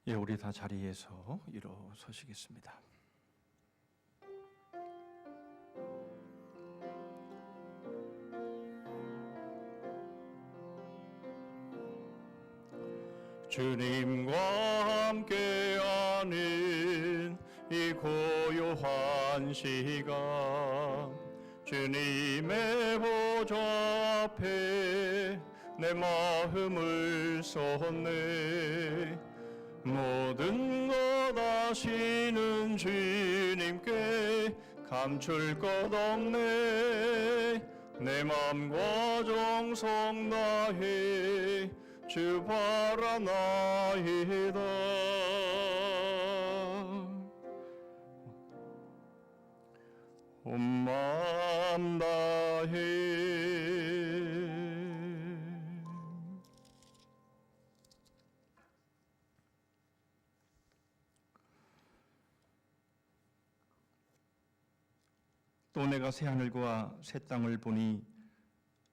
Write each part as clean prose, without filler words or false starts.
예, 우리 다 자리에서 일어서시겠습니다. 주님과 함께하는 이 고요한 시간, 주님의 보좌 앞에 내 마음을 쏟네. 모든 것 아시는 주님께 감출 것 없네. 내 맘과 정성 다해 주 바라나이다. 온 마음 다해. 또 내가 새 하늘과 새 땅을 보니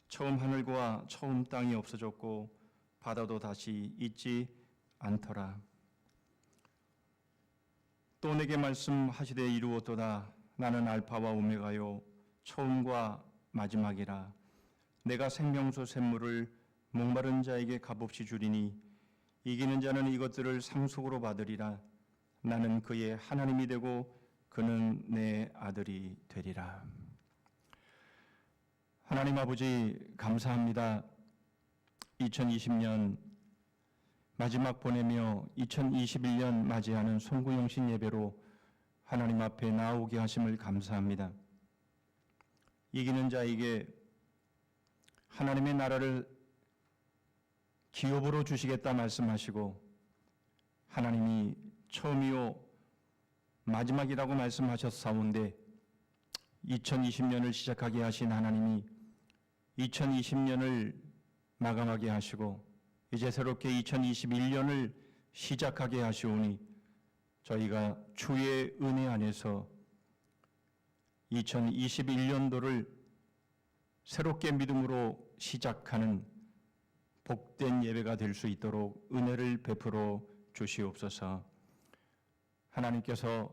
처음 하늘과 처음 땅이 없어졌고 바다도 다시 있지 않더라. 또 내게 말씀하시되 이루었도다. 나는 알파와 오메가요 처음과 마지막이라. 내가 생명수 샘물을 목마른 자에게 값없이 주리니 이기는 자는 이것들을 상속으로 받으리라. 나는 그의 하나님이 되고 그는 내 아들이 되리라. 하나님 아버지 감사합니다. 2020년 마지막 보내며 2021년 맞이하는 송구영신 예배로 하나님 앞에 나오게 하심을 감사합니다. 이기는 자에게 하나님의 나라를 기업으로 주시겠다 말씀하시고 하나님이 처음이요 마지막이라고 말씀하셨사온데 2020년을 시작하게 하신 하나님이 2020년을 마감하게 하시고 이제 새롭게 2021년을 시작하게 하시오니 저희가 주의 은혜 안에서 2021년도를 새롭게 믿음으로 시작하는 복된 예배가 될 수 있도록 은혜를 베풀어 주시옵소서. 하나님께서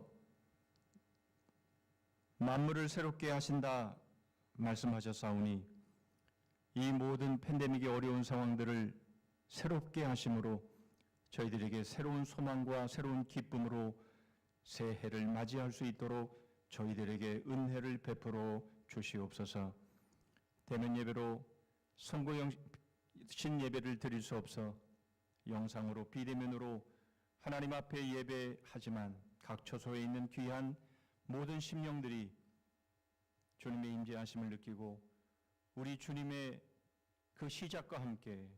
만물을 새롭게 하신다 말씀하셨사오니 이 모든 팬데믹의 어려운 상황들을 새롭게 하심으로 저희들에게 새로운 소망과 새로운 기쁨으로 새해를 맞이할 수 있도록 저희들에게 은혜를 베풀어 주시옵소서. 대면 예배로 선고영신 예배를 드릴 수 없어 영상으로 비대면으로 하나님 앞에 예배하지만 각 처소에 있는 귀한 모든 심령들이 주님의 임재하심을 느끼고 우리 주님의 그 시작과 함께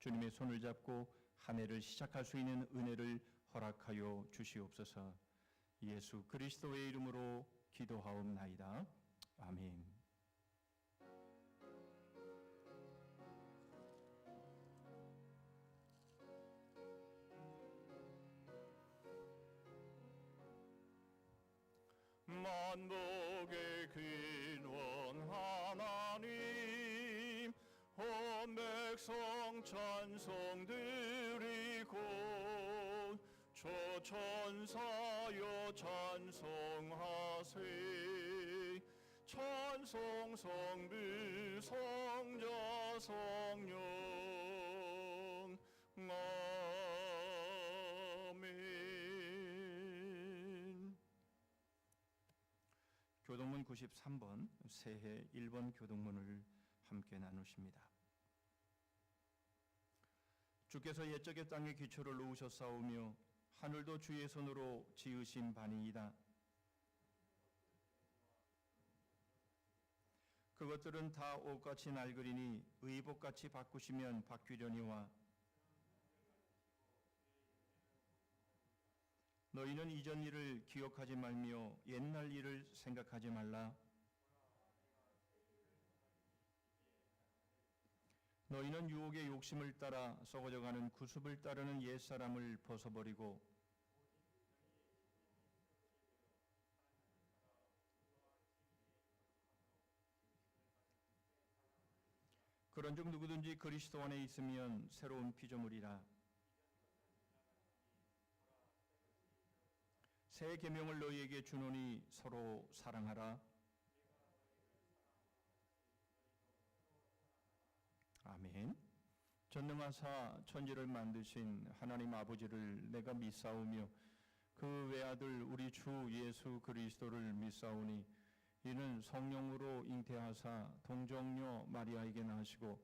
주님의 손을 잡고 한 해를 시작할 수 있는 은혜를 허락하여 주시옵소서. 예수 그리스도의 이름으로 기도하옵나이다. 아멘. 만복의 근원 하나님, 온 백성 찬송 드리고 초천사여 찬송하세. 찬송 성부 성자 성령 아멘. 교동문 93번 새해 1번 교동문을 함께 나누십니다. 주께서 옛적의 땅에 기초를 놓으셨사오며 하늘도 주의 손으로 지으신 바니이다. 그것들은 다 옷같이 낡으리니 의복같이 바꾸시면 바뀌려니와 너희는 이전 일을 기억하지 말며 옛날 일을 생각하지 말라. 너희는 유혹의 욕심을 따라 썩어져가는 구습을 따르는 옛사람을 벗어버리고 그런즉 누구든지 그리스도 안에 있으면 새로운 피조물이라. 새 계명을 너희에게 주노니 서로 사랑하라. 아멘. 전능하사 천지를 만드신 하나님 아버지를 내가 믿사오며 그 외아들 우리 주 예수 그리스도를 믿사오니 이는 성령으로 잉태하사 동정녀 마리아에게 나시고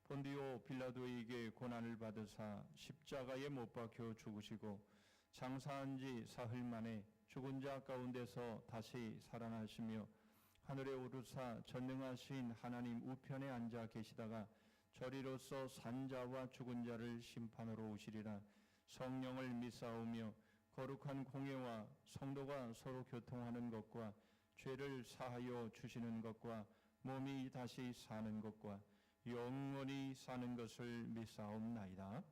본디오 빌라도에게 고난을 받으사 십자가에 못 박혀 죽으시고 장사한 지 사흘 만에 죽은 자 가운데서 다시 살아나시며 하늘에 오르사 전능하신 하나님 우편에 앉아 계시다가 저리로서 산자와 죽은 자를 심판으로 오시리라. 성령을 믿사오며 거룩한 공예와 성도가 서로 교통하는 것과 죄를 사하여 주시는 것과 몸이 다시 사는 것과 영원히 사는 것을 믿사옵나이다.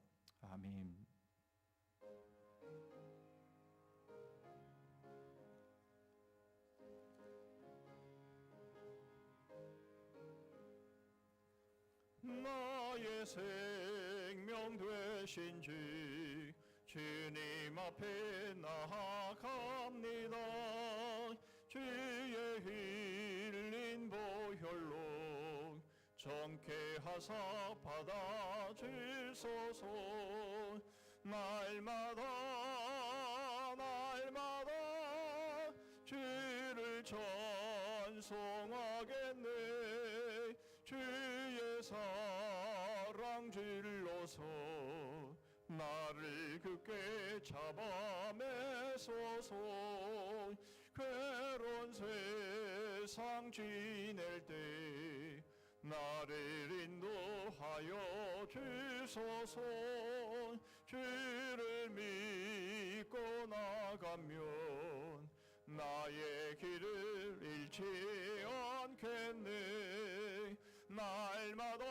아멘. 나의 생명 되신 주님 앞에 나아갑니다. 주의 흘린 보혈로 정케 하사 받아주소서. 날마다 주를 찬송하겠네. 주의 사랑 질러서 나를 굳게 잡아매소서. 괴로운 세상 지낼 때 나를 인도하여 주소서. 주를 믿고 나가면 나의 길을 잃지 않겠네. 날마다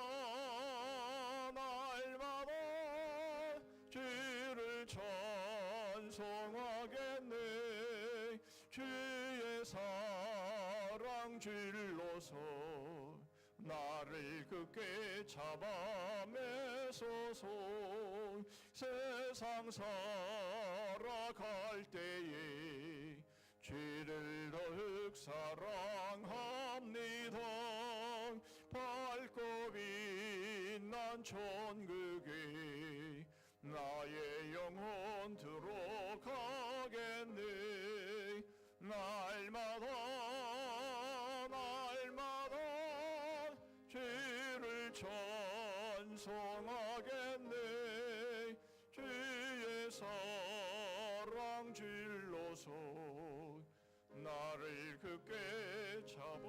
주를 찬송하겠네. 주의 사랑 질러서 나를 굳게 잡아매소서. 세상 살아갈 때에 주를 더욱 사랑합니다. 밝고 빛난 천국에 나의 영혼 들어가겠네. 날마다 주를 찬송하겠네. 주의 사랑 질러서 나를 굳게 잡아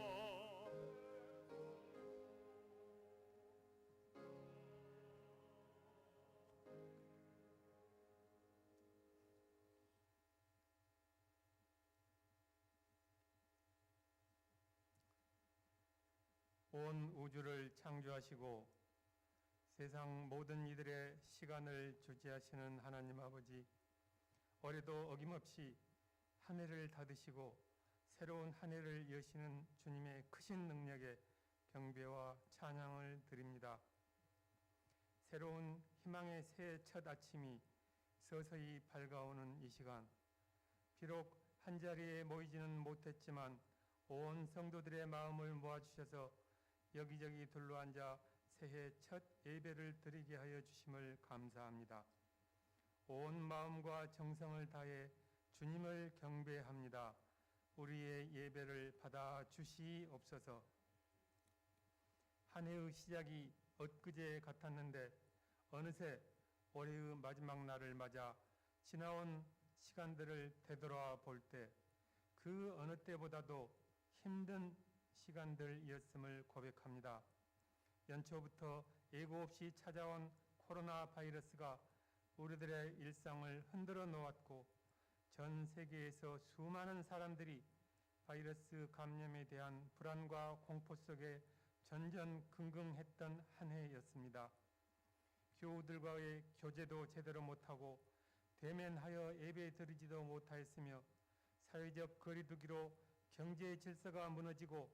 온 우주를 창조하시고 세상 모든 이들의 시간을 주재하시는 하나님 아버지, 올해도 어김없이 한 해를 닫으시고 새로운 한 해를 여시는 주님의 크신 능력에 경배와 찬양을 드립니다. 새로운 희망의 새해 첫 아침이 서서히 밝아오는 이 시간, 비록 한자리에 모이지는 못했지만 온 성도들의 마음을 모아주셔서 여기저기 둘러앉아 새해 첫 예배를 드리게 하여 주심을 감사합니다. 온 마음과 정성을 다해 주님을 경배합니다. 우리의 예배를 받아 주시옵소서. 한 해의 시작이 엊그제 같았는데 어느새 올해의 마지막 날을 맞아 지나온 시간들을 되돌아 볼 때 그 어느 때보다도 힘든 시간들이었음을 고백합니다. 연초부터 예고 없이 찾아온 코로나 바이러스가 우리들의 일상을 흔들어 놓았고 전 세계에서 수많은 사람들이 바이러스 감염에 대한 불안과 공포 속에 전전긍긍했던 한 해였습니다. 교우들과의 교제도 제대로 못하고 대면하여 예배 드리지도 못하였으며 사회적 거리두기로 경제 질서가 무너지고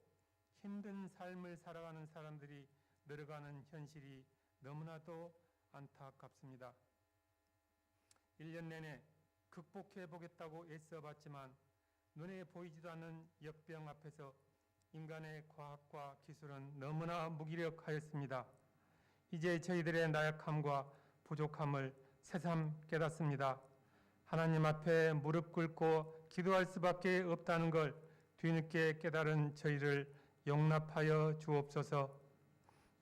힘든 삶을 살아가는 사람들이 늘어가는 현실이 너무나도 안타깝습니다. 1년 내내 극복해 보겠다고 애써봤지만 눈에 보이지도 않는 역병 앞에서 인간의 과학과 기술은 너무나 무기력하였습니다. 이제 저희들의 나약함과 부족함을 새삼 깨닫습니다. 하나님 앞에 무릎 꿇고 기도할 수밖에 없다는 걸 뒤늦게 깨달은 저희를 용납하여 주옵소서.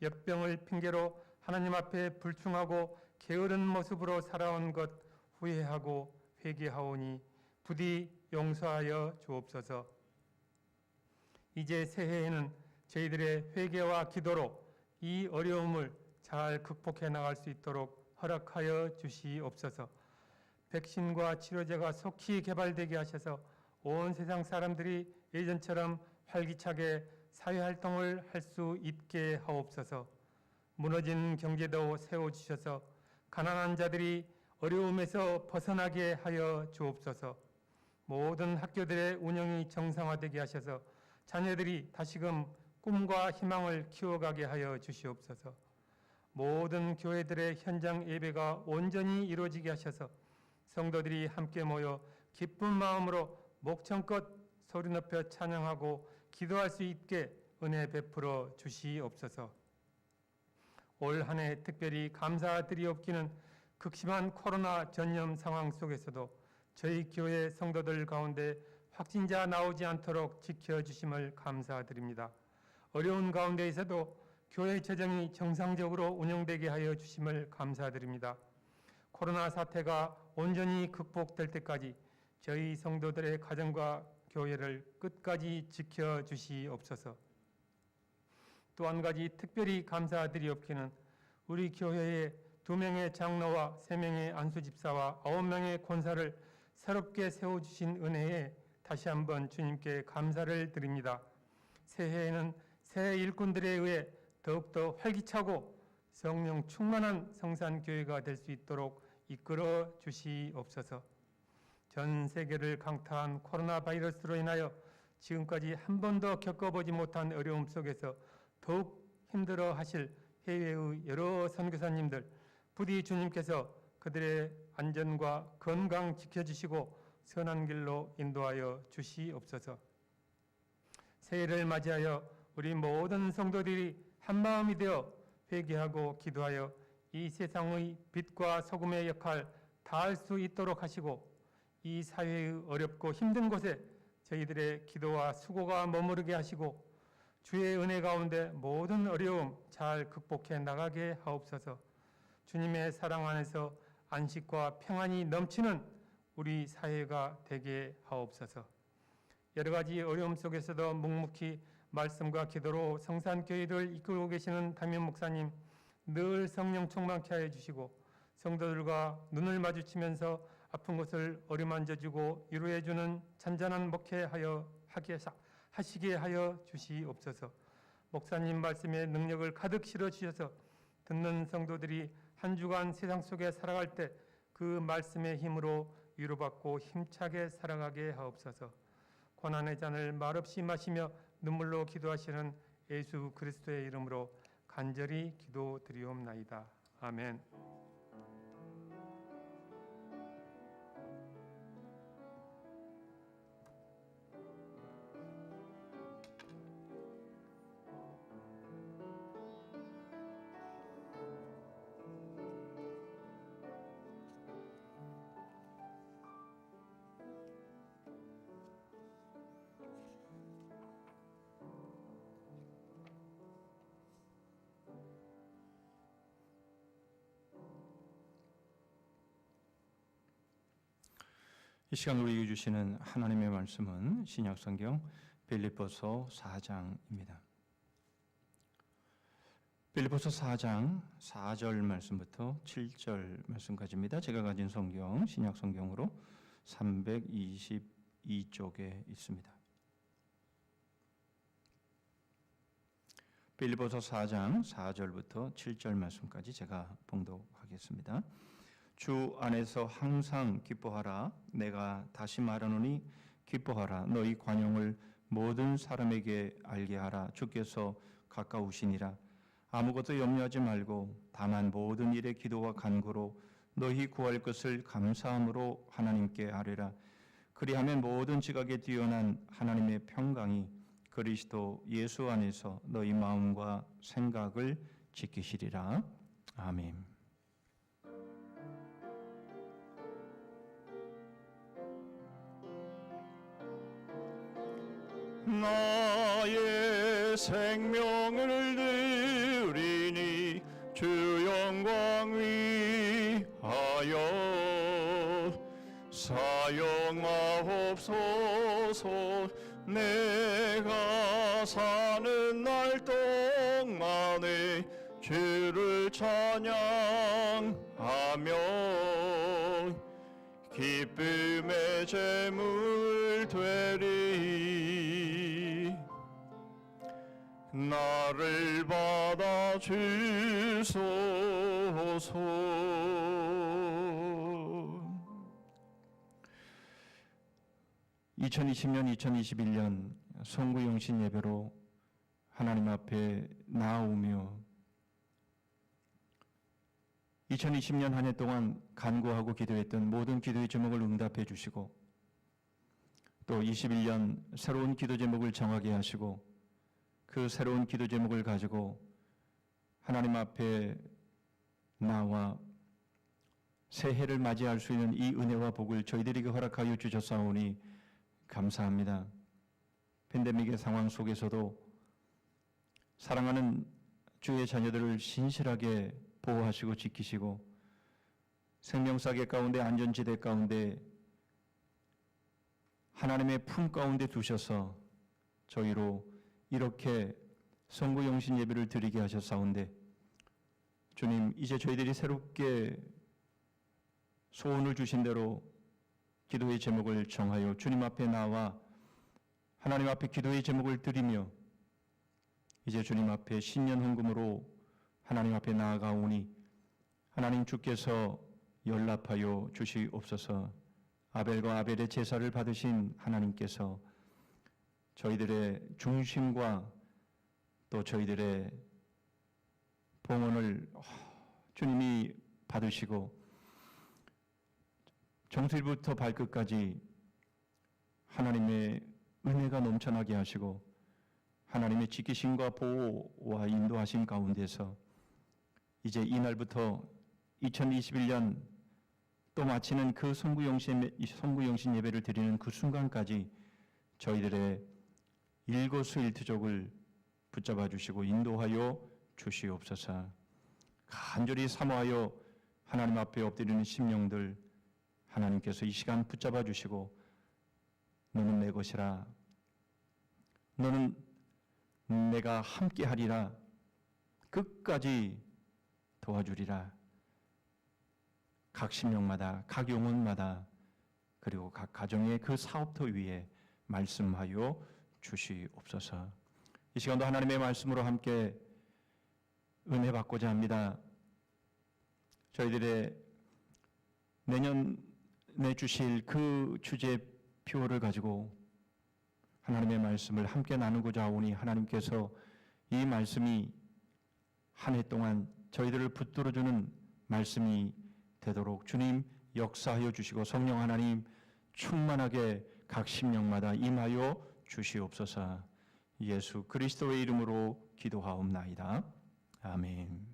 역병을 핑계로 하나님 앞에 불충하고 게으른 모습으로 살아온 것 후회하고 회개하오니 부디 용서하여 주옵소서. 이제 새해에는 저희들의 회개와 기도로 이 어려움을 잘 극복해 나갈 수 있도록 허락하여 주시옵소서. 백신과 치료제가 속히 개발되게 하셔서 온 세상 사람들이 예전처럼 활기차게 사회활동을 할 수 있게 하옵소서. 무너진 경제도 세워주셔서 가난한 자들이 어려움에서 벗어나게 하여 주옵소서. 모든 학교들의 운영이 정상화되게 하셔서 자녀들이 다시금 꿈과 희망을 키워가게 하여 주시옵소서. 모든 교회들의 현장 예배가 온전히 이루어지게 하셔서 성도들이 함께 모여 기쁜 마음으로 목청껏 소리 높여 찬양하고 기도할 수 있게 은혜 베풀어 주시옵소서. 올 한 해 특별히 감사드리옵기는 극심한 코로나 전염 상황 속에서도 저희 교회 성도들 가운데 확진자 나오지 않도록 지켜주심을 감사드립니다. 어려운 가운데에서도 교회 재정이 정상적으로 운영되게 하여 주심을 감사드립니다. 코로나 사태가 온전히 극복될 때까지 저희 성도들의 가정과 교회를 끝까지 지켜주시옵소서. 또 한 가지 특별히 감사드리옵기는 우리 교회에 2명의 장로와 3명의 안수집사와 9명의 권사를 새롭게 세워주신 은혜에 다시 한번 주님께 감사를 드립니다. 새해에는 새 일꾼들에 의해 더욱더 활기차고 성령 충만한 성산교회가 될 수 있도록 이끌어 주시옵소서. 전 세계를 강타한 코로나 바이러스로 인하여 지금까지 한 번도 겪어보지 못한 어려움 속에서 더욱 힘들어 하실 해외의 여러 선교사님들, 부디 주님께서 그들의 안전과 건강 지켜주시고 선한 길로 인도하여 주시옵소서. 새해를 맞이하여 우리 모든 성도들이 한마음이 되어 회개하고 기도하여 이 세상의 빛과 소금의 역할 다할 수 있도록 하시고 이 사회의 어렵고 힘든 곳에 저희들의 기도와 수고가 머무르게 하시고 주의 은혜 가운데 모든 어려움 잘 극복해 나가게 하옵소서. 주님의 사랑 안에서 안식과 평안이 넘치는 우리 사회가 되게 하옵소서. 여러 가지 어려움 속에서도 묵묵히 말씀과 기도로 성산교회를 이끌고 계시는 담임 목사님 늘 성령 충만케 하여 주시고 성도들과 눈을 마주치면서 아픈 곳을 어루만져주고 위로해주는 잔잔한 목회하여 하시게 하여 주시옵소서. 목사님 말씀에 능력을 가득 실어 주셔서 듣는 성도들이 한 주간 세상 속에 살아갈 때 그 말씀의 힘으로 위로받고 힘차게 살아가게 하옵소서. 고난의 잔을 말없이 마시며 눈물로 기도하시는 예수 그리스도의 이름으로 간절히 기도드리옵나이다. 아멘. 이 시간 우리에게 주시는 하나님의 말씀은 신약성경 빌립보서 4장입니다. 빌립보서 4장 4절 말씀부터 7절 말씀까지입니다. 제가 가진 성경 신약성경으로 322쪽에 있습니다. 빌립보서 4장 4절부터 7절 말씀까지 제가 봉독하겠습니다. 주 안에서 항상 기뻐하라. 내가 다시 말하노니 기뻐하라. 너희 관용을 모든 사람에게 알게 하라. 주께서 가까우시니라. 아무것도 염려하지 말고 다만 모든 일에 기도와 간구로 너희 구할 것을 감사함으로 하나님께 아뢰라. 그리하면 모든 지각에 뛰어난 하나님의 평강이 그리스도 예수 안에서 너희 마음과 생각을 지키시리라. 아멘. 나의 생명을 드리니 주 영광 위하여 사용하옵소서. 내가 사는 날 동안에 주를 찬양하며 기쁨의 제물 되리. 나를 받아 주소서. (2020년) 2021년 송구영신 예배로 하나님 앞에 나아오며 2020년 한 해 동안 간구하고 기도했던 모든 기도의 제목을 응답해 주시고, 또 21년 새로운 기도 제목을 정하게 하시고 그 새로운 기도 제목을 가지고 하나님 앞에 나와 새해를 맞이할 수 있는 이 은혜와 복을 저희들에게 허락하여 주셨사오니 감사합니다. 팬데믹의 상황 속에서도 사랑하는 주의 자녀들을 신실하게 보호하시고 지키시고 생명사계 가운데 안전지대 가운데 하나님의 품 가운데 두셔서 저희로 이렇게 성구영신 예배를 드리게 하셨사온데, 주님, 이제 저희들이 새롭게 소원을 주신 대로 기도의 제목을 정하여 주님 앞에 나와 하나님 앞에 기도의 제목을 드리며 이제 주님 앞에 신년 헌금으로 하나님 앞에 나아가오니 하나님 주께서 연락하여 주시옵소서. 아벨과 아벨의 제사를 받으신 하나님께서 저희들의 중심과 또 저희들의 봉헌을 주님이 받으시고 정수일부터 발끝까지 하나님의 은혜가 넘쳐나게 하시고 하나님의 지키심과 보호와 인도하심 가운데서 이제 이날부터 2021년 또 마치는 그 송구영신 예배를 드리는 그 순간까지 저희들의 일거수일투족을 붙잡아 주시고 인도하여 주시옵소서. 간절히 사모하여 하나님 앞에 엎드리는 심령들 하나님께서 이 시간 붙잡아 주시고 너는 내 것이라, 너는 내가 함께하리라, 끝까지 도와주리라. 각 심령마다, 각 영혼마다, 그리고 각 가정의 그 사업터 위에 말씀하여 주시옵소서. 이 시간도 하나님의 말씀으로 함께 은혜 받고자 합니다. 저희들의 내년에 주실 그 주제표를 가지고 하나님의 말씀을 함께 나누고자 하오니 하나님께서 이 말씀이 한 해 동안 저희들을 붙들어주는 말씀이 되도록 주님 역사하여 주시고 성령 하나님 충만하게 각 심령마다 임하여 주시옵소서. 예수 그리스도의 이름으로 기도하옵나이다. 아멘.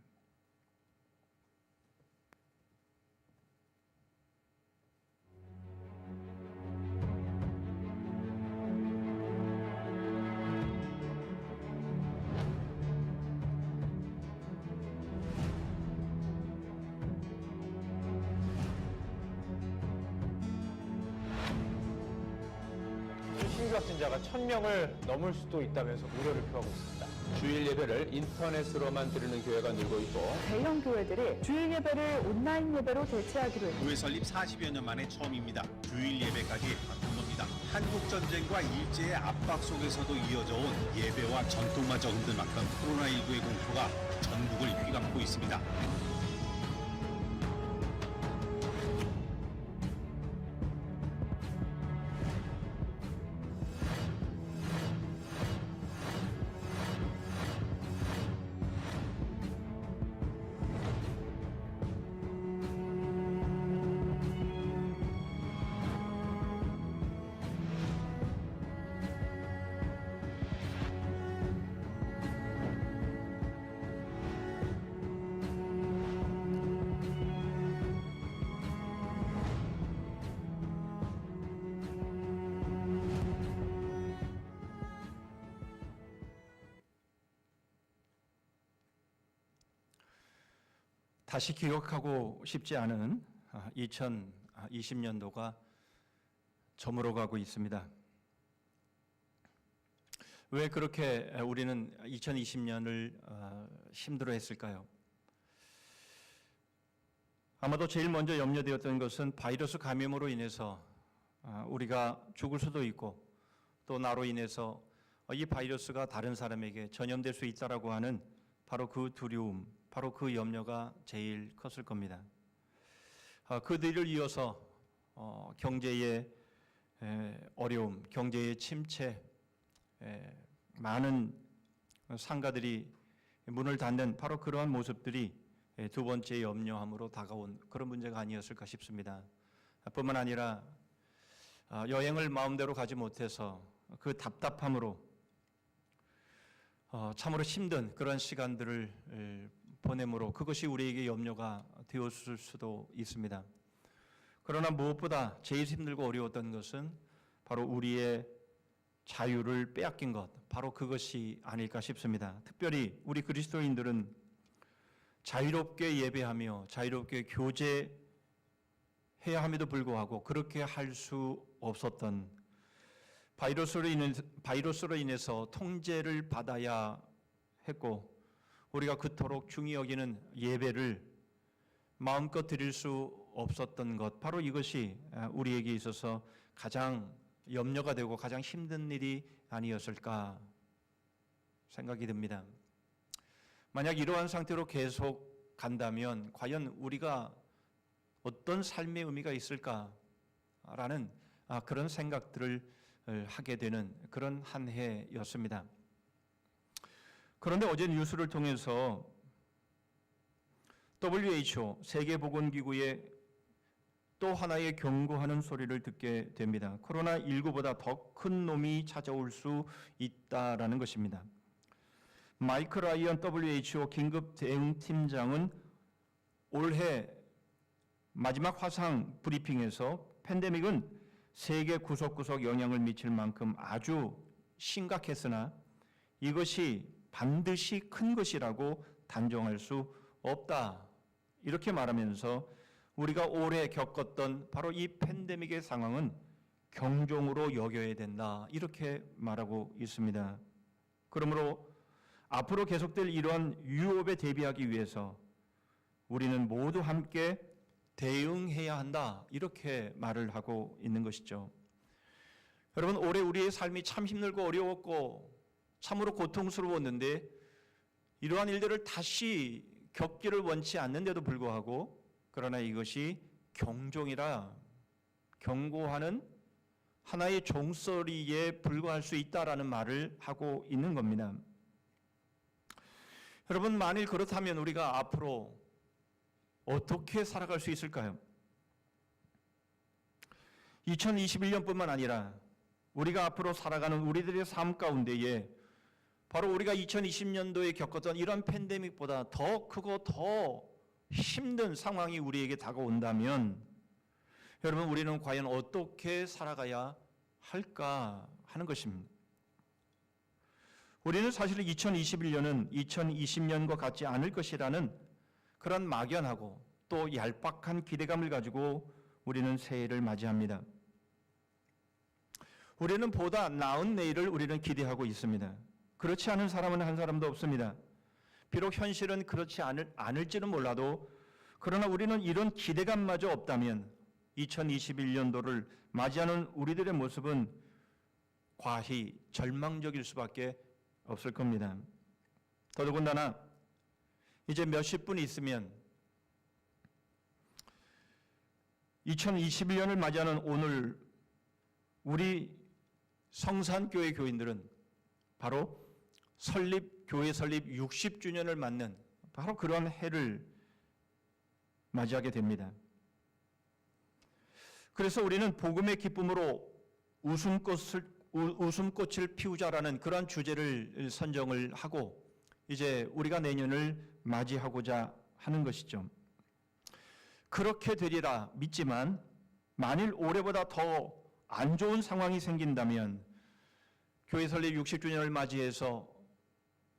신규 확진자가 1,000명을 넘을 수도 있다면서 우려를 표하고 있습니다. 주일 예배를 인터넷으로만 드리는 교회가 늘고 있고 대형 교회들이 주일 예배를 온라인 예배로 대체하기로 했습니다. 교회 설립 40여 년 만에 처음입니다. 주일 예배까지 바꾼 겁니다. 한국 전쟁과 일제의 압박 속에서도 이어져 온 예배와 전통마저 흔들 만큼 코로나19의 공포가 전국을 휘감고 있습니다. 다시 기억하고 싶지 않은 2020년도가 저물어가고 있습니다. 왜 그렇게 우리는 2020년을 힘들어했을까요? 아마도 제일 먼저 염려되었던 것은 바이러스 감염으로 인해서 우리가 죽을 수도 있고 또 나로 인해서 이 바이러스가 다른 사람에게 전염될 수 있다라고 하는 바로 그 두려움, 바로 그 염려가 제일 컸을 겁니다. 그 뒤를 이어서 경제의 어려움, 경제의 침체, 많은 상가들이 문을 닫는 바로 그러한 모습들이 두 번째 염려함으로 다가온 그런 문제가 아니었을까 싶습니다. 뿐만 아니라 여행을 마음대로 가지 못해서 그 답답함으로 참으로 힘든 그런 시간들을 보내므로 그것이 우리에게 염려가 되었을 수도 있습니다. 그러나 무엇보다 제일 힘들고 어려웠던 것은 바로 우리의 자유를 빼앗긴 것, 바로 그것이 아닐까 싶습니다. 특별히 우리 그리스도인들은 자유롭게 예배하며 자유롭게 교제해야 함에도 불구하고 그렇게 할 수 없었던 바이러스로 인해서 통제를 받아야 했고 우리가 그토록 중히 여기는 예배를 마음껏 드릴 수 없었던 것, 바로 이것이 우리에게 있어서 가장 염려가 되고 가장 힘든 일이 아니었을까 생각이 듭니다. 만약 이러한 상태로 계속 간다면 과연 우리가 어떤 삶의 의미가 있을까라는 그런 생각들을 하게 되는 그런 한 해였습니다. 그런데 어제 뉴스를 통해서 WHO 세계보건기구의 또 하나의 경고하는 소리를 듣게 됩니다. 코로나19보다 더 큰 놈이 찾아올 수 있다라는 것입니다. 마이크 라이언 WHO 긴급 대응팀장은 올해 마지막 화상 브리핑에서 팬데믹은 세계 구석구석 영향을 미칠 만큼 아주 심각했으나 이것이 반드시 큰 것이라고 단정할 수 없다. 이렇게 말하면서 우리가 올해 겪었던 바로 이 팬데믹의 상황은 경종으로 여겨야 된다. 이렇게 말하고 있습니다. 그러므로 앞으로 계속될 이러한 위협에 대비하기 위해서 우리는 모두 함께 대응해야 한다. 이렇게 말을 하고 있는 것이죠. 여러분, 올해 우리의 삶이 참 힘들고 어려웠고 참으로 고통스러웠는데 이러한 일들을 다시 겪기를 원치 않는데도 불구하고 그러나 이것이 경종이라 경고하는 하나의 종소리에 불과할 수 있다라는 말을 하고 있는 겁니다. 여러분, 만일 그렇다면 우리가 앞으로 어떻게 살아갈 수 있을까요? 2021년뿐만 아니라 우리가 앞으로 살아가는 우리들의 삶 가운데에 바로 우리가 2020년도에 겪었던 이런 팬데믹보다 더 크고 더 힘든 상황이 우리에게 다가온다면 여러분, 우리는 과연 어떻게 살아가야 할까 하는 것입니다. 우리는 사실 2021년은 2020년과 같지 않을 것이라는 그런 막연하고 또 얄팍한 기대감을 가지고 우리는 새해를 맞이합니다. 우리는 보다 나은 내일을 우리는 기대하고 있습니다. 그렇지 않은 사람은 한 사람도 없습니다. 비록 현실은 그렇지 않을지는 몰라도 그러나 우리는 이런 기대감마저 없다면 2021년도를 맞이하는 우리들의 모습은 과히 절망적일 수밖에 없을 겁니다. 더더군다나 이제 몇십 분 있으면 2021년을 맞이하는 오늘 우리 성산교회 교인들은 바로 교회 설립 60주년을 맞는 바로 그런 해를 맞이하게 됩니다. 그래서 우리는 복음의 기쁨으로 웃음꽃을 피우자라는 그런 주제를 선정을 하고 이제 우리가 내년을 맞이하고자 하는 것이죠. 그렇게 되리라 믿지만 만일 올해보다 더 안 좋은 상황이 생긴다면 교회 설립 60주년을 맞이해서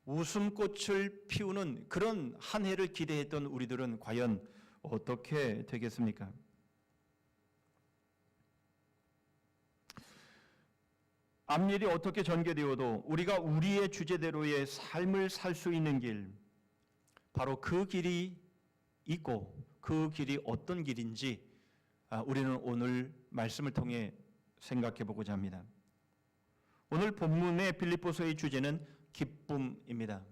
웃음꽃을 피우는 그런 한 해를 기대했던 우리들은 과연 어떻게 되겠습니까? 앞일이 어떻게 전개되어도 우리가 우리의 주제대로의 삶을 살 수 있는 길, 바로 그 길이 있고 그 길이 어떤 길인지 우리는 오늘 말씀을 통해 생각해 보고자 합니다. 오늘 본문의 빌립보서의 주제는 기쁨입니다.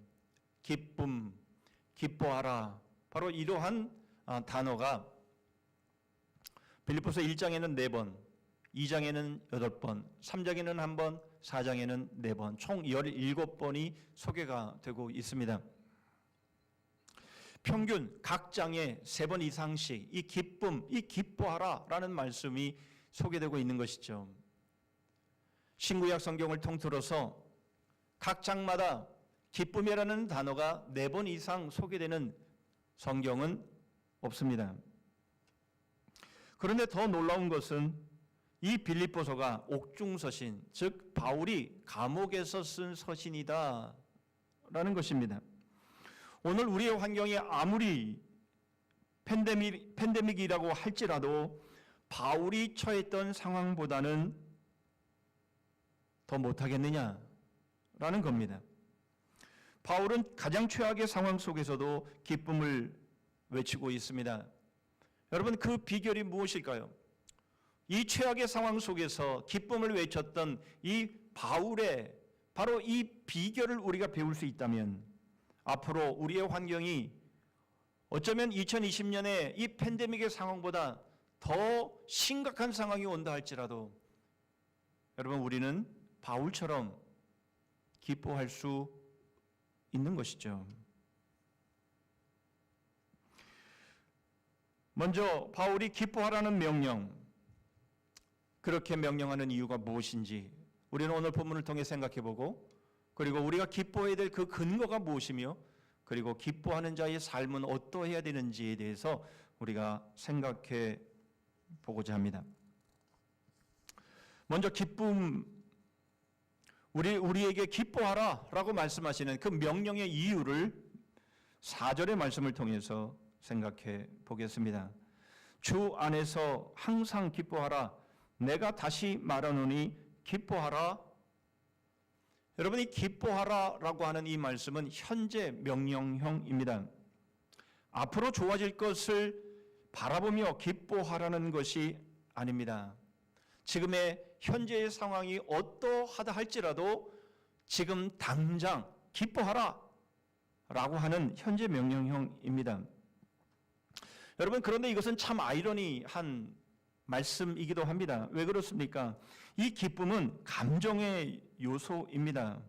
기쁨, 기뻐하라. 바로 이러한 단어가 빌립보서 1장에는 4번, 2장에는 8번, 3장에는 1번, 4장에는 4번, 총 17번이 소개가 되고 있습니다. 평균 각 장에 3번 이상씩 이 기쁨, 이 기뻐하라라는 말씀이 소개되고 있는 것이죠. 신구약 성경을 통틀어서 각 장마다 기쁨이라는 단어가 4번 이상 소개되는 성경은 없습니다. 그런데 더 놀라운 것은 이 빌립보서가 옥중서신, 즉 바울이 감옥에서 쓴 서신이다 라는 것입니다. 오늘 우리의 환경이 아무리 팬데믹이라고 할지라도 바울이 처했던 상황보다는 더 못하겠느냐라는 겁니다. 바울은 가장 최악의 상황 속에서도 기쁨을 외치고 있습니다. 여러분, 그 비결이 무엇일까요? 이 최악의 상황 속에서 기쁨을 외쳤던 이 바울의 바로 이 비결을 우리가 배울 수 있다면 앞으로 우리의 환경이 어쩌면 2020년에 이 팬데믹의 상황보다 더 심각한 상황이 온다 할지라도 여러분, 우리는 바울처럼 기뻐할 수 있는 것이죠. 먼저 바울이 기뻐하라는 명령, 그렇게 명령하는 이유가 무엇인지 우리는 오늘 본문을 통해 생각해보고, 그리고 우리가 기뻐해야 될 그 근거가 무엇이며, 그리고 기뻐하는 자의 삶은 어떠해야 되는지에 대해서 우리가 생각해 보고자 합니다. 먼저 기쁨, 우리에게 기뻐하라라고 말씀하시는 그 명령의 이유를 4절의 말씀을 통해서 생각해 보겠습니다. 주 안에서 항상 기뻐하라. 내가 다시 말하노니 기뻐하라. 여러분이 기뻐하라라고 하는 이 말씀은 현재 명령형입니다. 앞으로 좋아질 것을 바라보며 기뻐하라는 것이 아닙니다. 지금의 현재의 상황이 어떠하다 할지라도 지금 당장 기뻐하라 라고 하는 현재 명령형입니다. 여러분, 그런데 이것은 참 아이러니한 말씀이기도 합니다. 왜 그렇습니까? 이 기쁨은 감정의 요소입니다.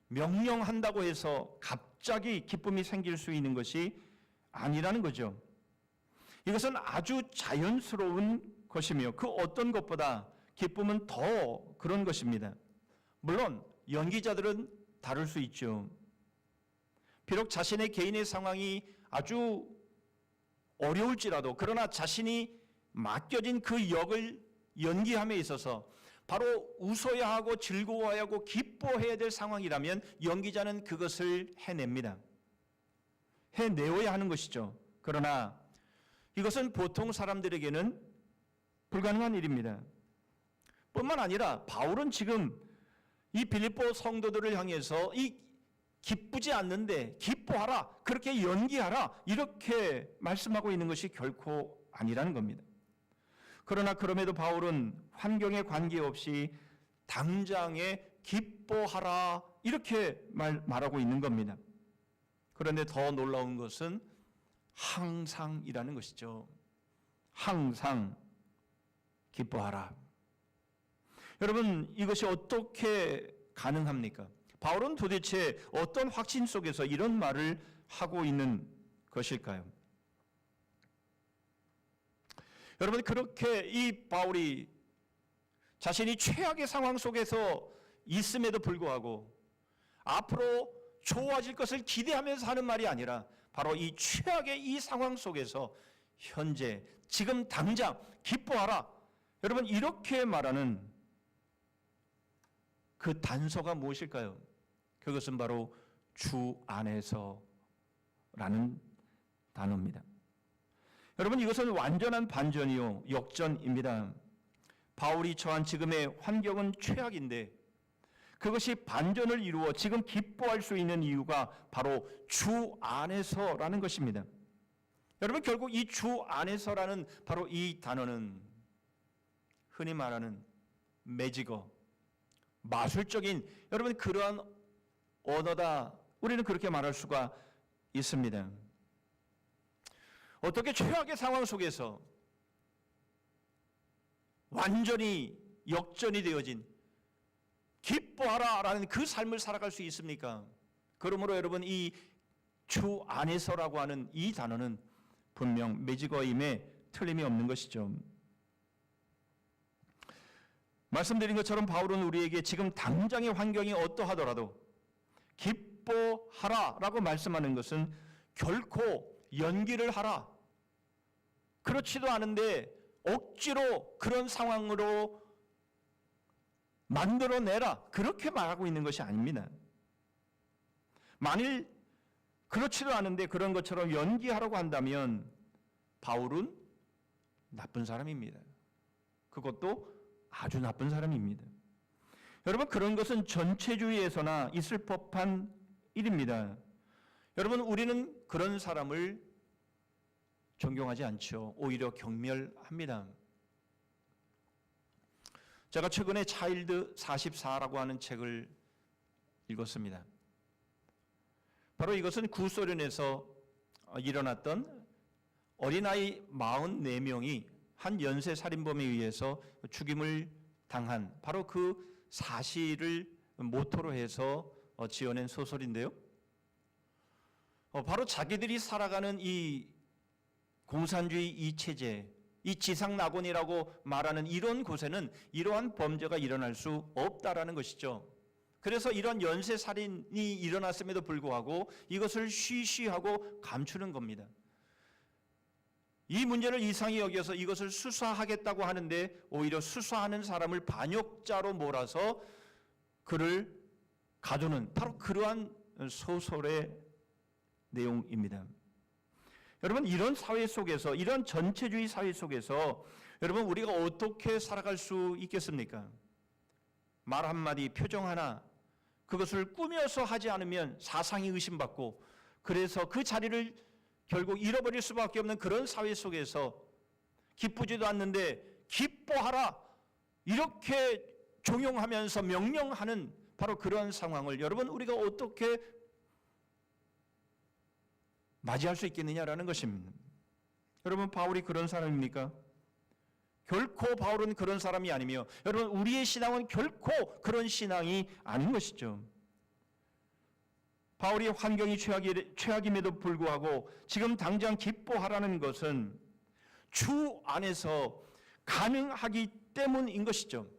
명령한다고 해서 갑자기 기쁨이 생길 수 있는 것이 아니라는 거죠. 이것은 아주 자연스러운 것이며 그 어떤 것보다 기쁨은 더 그런 것입니다. 물론 연기자들은 다를 수 있죠. 비록 자신의 개인의 상황이 아주 어려울지라도 그러나 자신이 맡겨진 그 역을 연기함에 있어서 바로 웃어야 하고 즐거워야 하고 기뻐해야 될 상황이라면 연기자는 그것을 해냅니다. 해내어야 하는 것이죠. 그러나 이것은 보통 사람들에게는 불가능한 일입니다. 뿐만 아니라 바울은 지금 이 빌립보 성도들을 향해서 이 기쁘지 않는데 기뻐하라, 그렇게 연기하라, 이렇게 말씀하고 있는 것이 결코 아니라는 겁니다. 그러나 그럼에도 바울은 환경에 관계없이 당장에 기뻐하라 이렇게 말하고 있는 겁니다. 그런데 더 놀라운 것은 항상이라는 것이죠. 항상 기뻐하라. 여러분, 이것이 어떻게 가능합니까? 바울은 도대체 어떤 확신 속에서 이런 말을 하고 있는 것일까요? 여러분, 그렇게 이 바울이 자신이 최악의 상황 속에서 있음에도 불구하고 앞으로 좋아질 것을 기대하면서 하는 말이 아니라 바로 이 최악의 이 상황 속에서 현재 지금 당장 기뻐하라. 여러분, 이렇게 말하는 그 단서가 무엇일까요? 그것은 바로 주 안에서라는 단어입니다. 여러분, 이것은 완전한 반전이요, 역전입니다. 바울이 처한 지금의 환경은 최악인데 그것이 반전을 이루어 지금 기뻐할 수 있는 이유가 바로 주 안에서라는 것입니다. 여러분, 결국 이 주 안에서라는 바로 이 단어는 흔히 말하는 매직어, 마술적인 여러분 그러한 언어다, 우리는 그렇게 말할 수가 있습니다. 어떻게 최악의 상황 속에서 완전히 역전이 되어진 기뻐하라라는 그 삶을 살아갈 수 있습니까? 그러므로 여러분, 이 주 안에서라고 하는 이 단어는 분명 매직어임에 틀림이 없는 것이죠. 말씀드린 것처럼 바울은 우리에게 지금 당장의 환경이 어떠하더라도 기뻐하라라고 말씀하는 것은 결코 연기를 하라, 그렇지도 않은데 억지로 그런 상황으로 만들어내라, 그렇게 말하고 있는 것이 아닙니다. 만일 그렇지도 않은데 그런 것처럼 연기하라고 한다면 바울은 나쁜 사람입니다. 그것도 아주 나쁜 사람입니다. 여러분, 그런 것은 전체주의에서나 있을 법한 일입니다. 여러분, 우리는 그런 사람을 존경하지 않죠. 오히려 경멸합니다. 제가 최근에 차일드 44라고 하는 책을 읽었습니다. 바로 이것은 구소련에서 일어났던 어린아이 44명이 한 연쇄 살인범에 의해서 죽임을 당한 바로 그 사실을 모토로 해서 지어낸 소설인데요. 바로 자기들이 살아가는 이 공산주의 이 체제, 이 지상낙원이라고 말하는 이런 곳에는 이러한 범죄가 일어날 수 없다라는 것이죠. 그래서 이런 연쇄살인이 일어났음에도 불구하고 이것을 쉬쉬하고 감추는 겁니다. 이 문제를 이상히 여겨서 이것을 수사하겠다고 하는데 오히려 수사하는 사람을 반역자로 몰아서 그를 가두는 바로 그러한 소설의 내용입니다. 여러분, 이런 사회 속에서, 이런 전체주의 사회 속에서 여러분, 우리가 어떻게 살아갈 수 있겠습니까? 말 한마디, 표정 하나, 그것을 꾸며서 하지 않으면 사상이 의심받고, 그래서 그 자리를 결국 잃어버릴 수밖에 없는 그런 사회 속에서 기쁘지도 않는데 기뻐하라, 이렇게 종용하면서 명령하는 바로 그런 상황을 여러분, 우리가 어떻게 맞이할 수 있겠느냐라는 것입니다. 여러분, 바울이 그런 사람입니까? 결코 바울은 그런 사람이 아니며, 여러분, 우리의 신앙은 결코 그런 신앙이 아닌 것이죠. 바울이 환경이 최악임에도 불구하고 지금 당장 기뻐하라는 것은 주 안에서 가능하기 때문인 것이죠.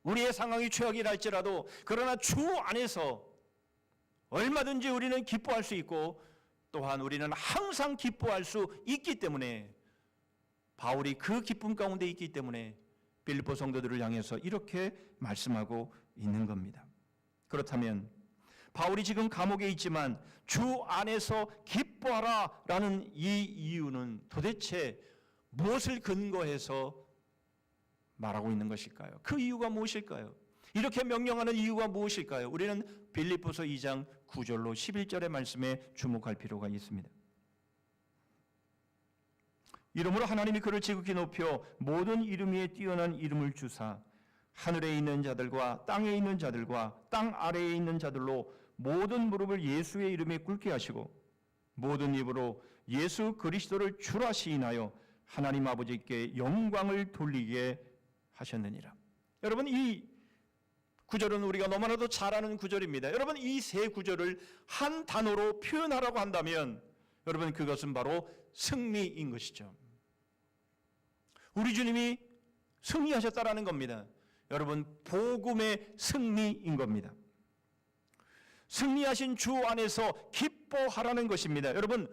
우리의 상황이 최악이라 할지라도 그러나 주 안에서 얼마든지 우리는 기뻐할 수 있고 또한 우리는 항상 기뻐할 수 있기 때문에, 바울이 그 기쁨 가운데 있기 때문에 빌립보 성도들을 향해서 이렇게 말씀하고 있는 겁니다. 그렇다면 바울이 지금 감옥에 있지만 주 안에서 기뻐하라라는 이 이유는 도대체 무엇을 근거해서 말하고 있는 것일까요? 그 이유가 무엇일까요? 이렇게 명령하는 이유가 무엇일까요? 우리는 빌립보서 2장 9절로 11절의 말씀에 주목할 필요가 있습니다. 이러므로 하나님이 그를 지극히 높여 모든 이름 위에 뛰어난 이름을 주사 하늘에 있는 자들과 땅에 있는 자들과 땅 아래에 있는 자들로 모든 무릎을 예수의 이름에 꿇게 하시고 모든 입으로 예수 그리스도를 주라 시인하여 하나님 아버지께 영광을 돌리게 하셨느니라. 여러분, 이 구절은 우리가 너무나도 잘 아는 구절입니다. 여러분, 이 세 구절을 한 단어로 표현하라고 한다면 여러분, 그것은 바로 승리인 것이죠. 우리 주님이 승리하셨다라는 겁니다. 여러분, 복음의 승리인 겁니다. 승리하신 주 안에서 기뻐하라는 것입니다. 여러분,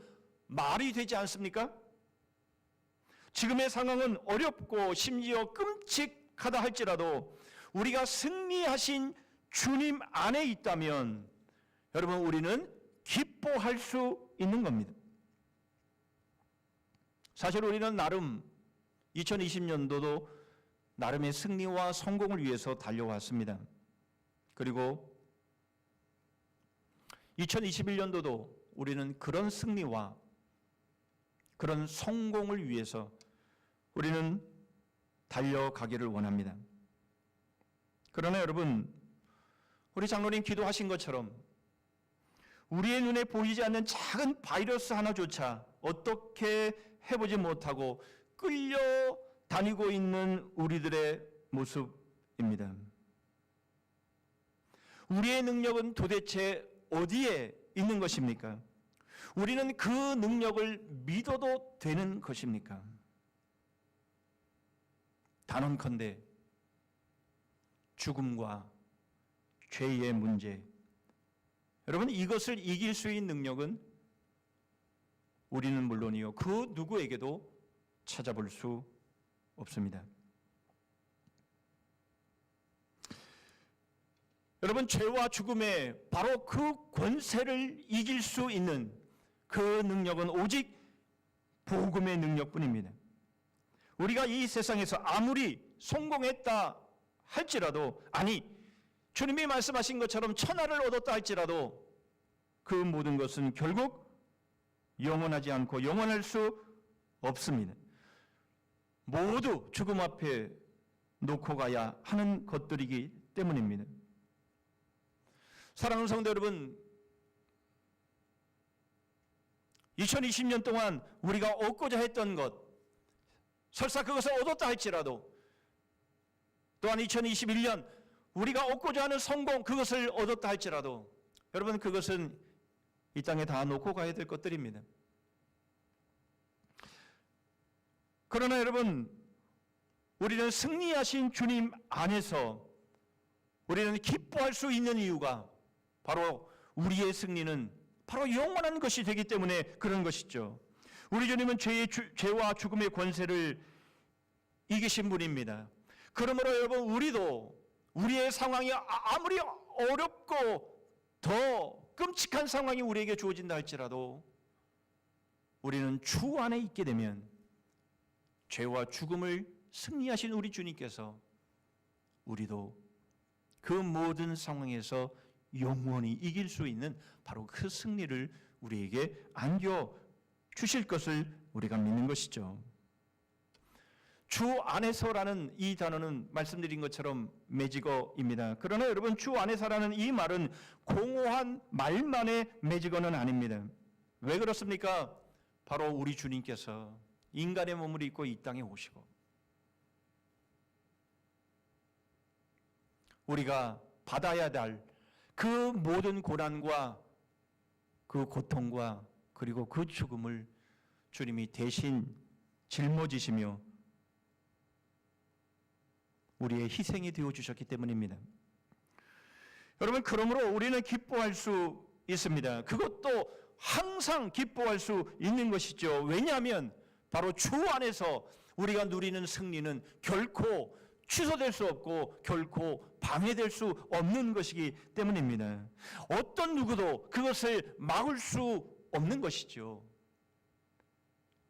말이 되지 않습니까? 지금의 상황은 어렵고 심지어 끔찍하다 할지라도 우리가 승리하신 주님 안에 있다면 여러분 우리는 기뻐할 수 있는 겁니다. 사실 우리는 나름 2020년도도 나름의 승리와 성공을 위해서 달려왔습니다. 그리고 2021년도도 우리는 그런 승리와 그런 성공을 위해서 우리는 달려가기를 원합니다. 그러나 여러분, 우리 장로님 기도하신 것처럼 우리의 눈에 보이지 않는 작은 바이러스 하나조차 어떻게 해보지 못하고 끌려다니고 있는 우리들의 모습입니다. 우리의 능력은 도대체 어디에 있는 것입니까? 우리는 그 능력을 믿어도 되는 것입니까? 단언컨대 죽음과 죄의 문제, 여러분 이것을 이길 수 있는 능력은 우리는 물론이요 그 누구에게도 찾아볼 수 없습니다. 여러분 죄와 죽음의 바로 그 권세를 이길 수 있는 그 능력은 오직 복음의 능력뿐입니다. 우리가 이 세상에서 아무리 성공했다 할지라도, 아니 주님이 말씀하신 것처럼 천하를 얻었다 할지라도 그 모든 것은 결국 영원하지 않고 영원할 수 없습니다. 모두 죽음 앞에 놓고 가야 하는 것들이기 때문입니다. 사랑하는 성도 여러분, 2020년 동안 우리가 얻고자 했던 것, 설사 그것을 얻었다 할지라도, 또한 2021년 우리가 얻고자 하는 성공, 그것을 얻었다 할지라도 여러분 그것은 이 땅에 다 놓고 가야 될 것들입니다. 그러나 여러분, 우리는 승리하신 주님 안에서 우리는 기뻐할 수 있는 이유가 바로 우리의 승리는 바로 영원한 것이 되기 때문에 그런 것이죠. 우리 주님은 죄와 죽음의 권세를 이기신 분입니다. 그러므로 여러분 우리도 우리의 상황이 아무리 어렵고 더 끔찍한 상황이 우리에게 주어진다 할지라도 우리는 주 안에 있게 되면 죄와 죽음을 승리하신 우리 주님께서 우리도 그 모든 상황에서 영원히 이길 수 있는 바로 그 승리를 우리에게 안겨 주실 것을 우리가 믿는 것이죠. 주 안에서라는 이 단어는 말씀드린 것처럼 매직어입니다. 그러나 여러분 주 안에서라는 이 말은 공허한 말만의 매직어는 아닙니다. 왜 그렇습니까? 바로 우리 주님께서 인간의 몸을 입고 이 땅에 오시고 우리가 받아야 할 그 모든 고난과 그 고통과 그리고 그 죽음을 주님이 대신 짊어지시며 우리의 희생이 되어주셨기 때문입니다. 여러분 그러므로 우리는 기뻐할 수 있습니다. 그것도 항상 기뻐할 수 있는 것이죠. 왜냐하면 바로 주 안에서 우리가 누리는 승리는 결코 취소될 수 없고 결코 방해될 수 없는 것이기 때문입니다. 어떤 누구도 그것을 막을 수 없는 것이죠.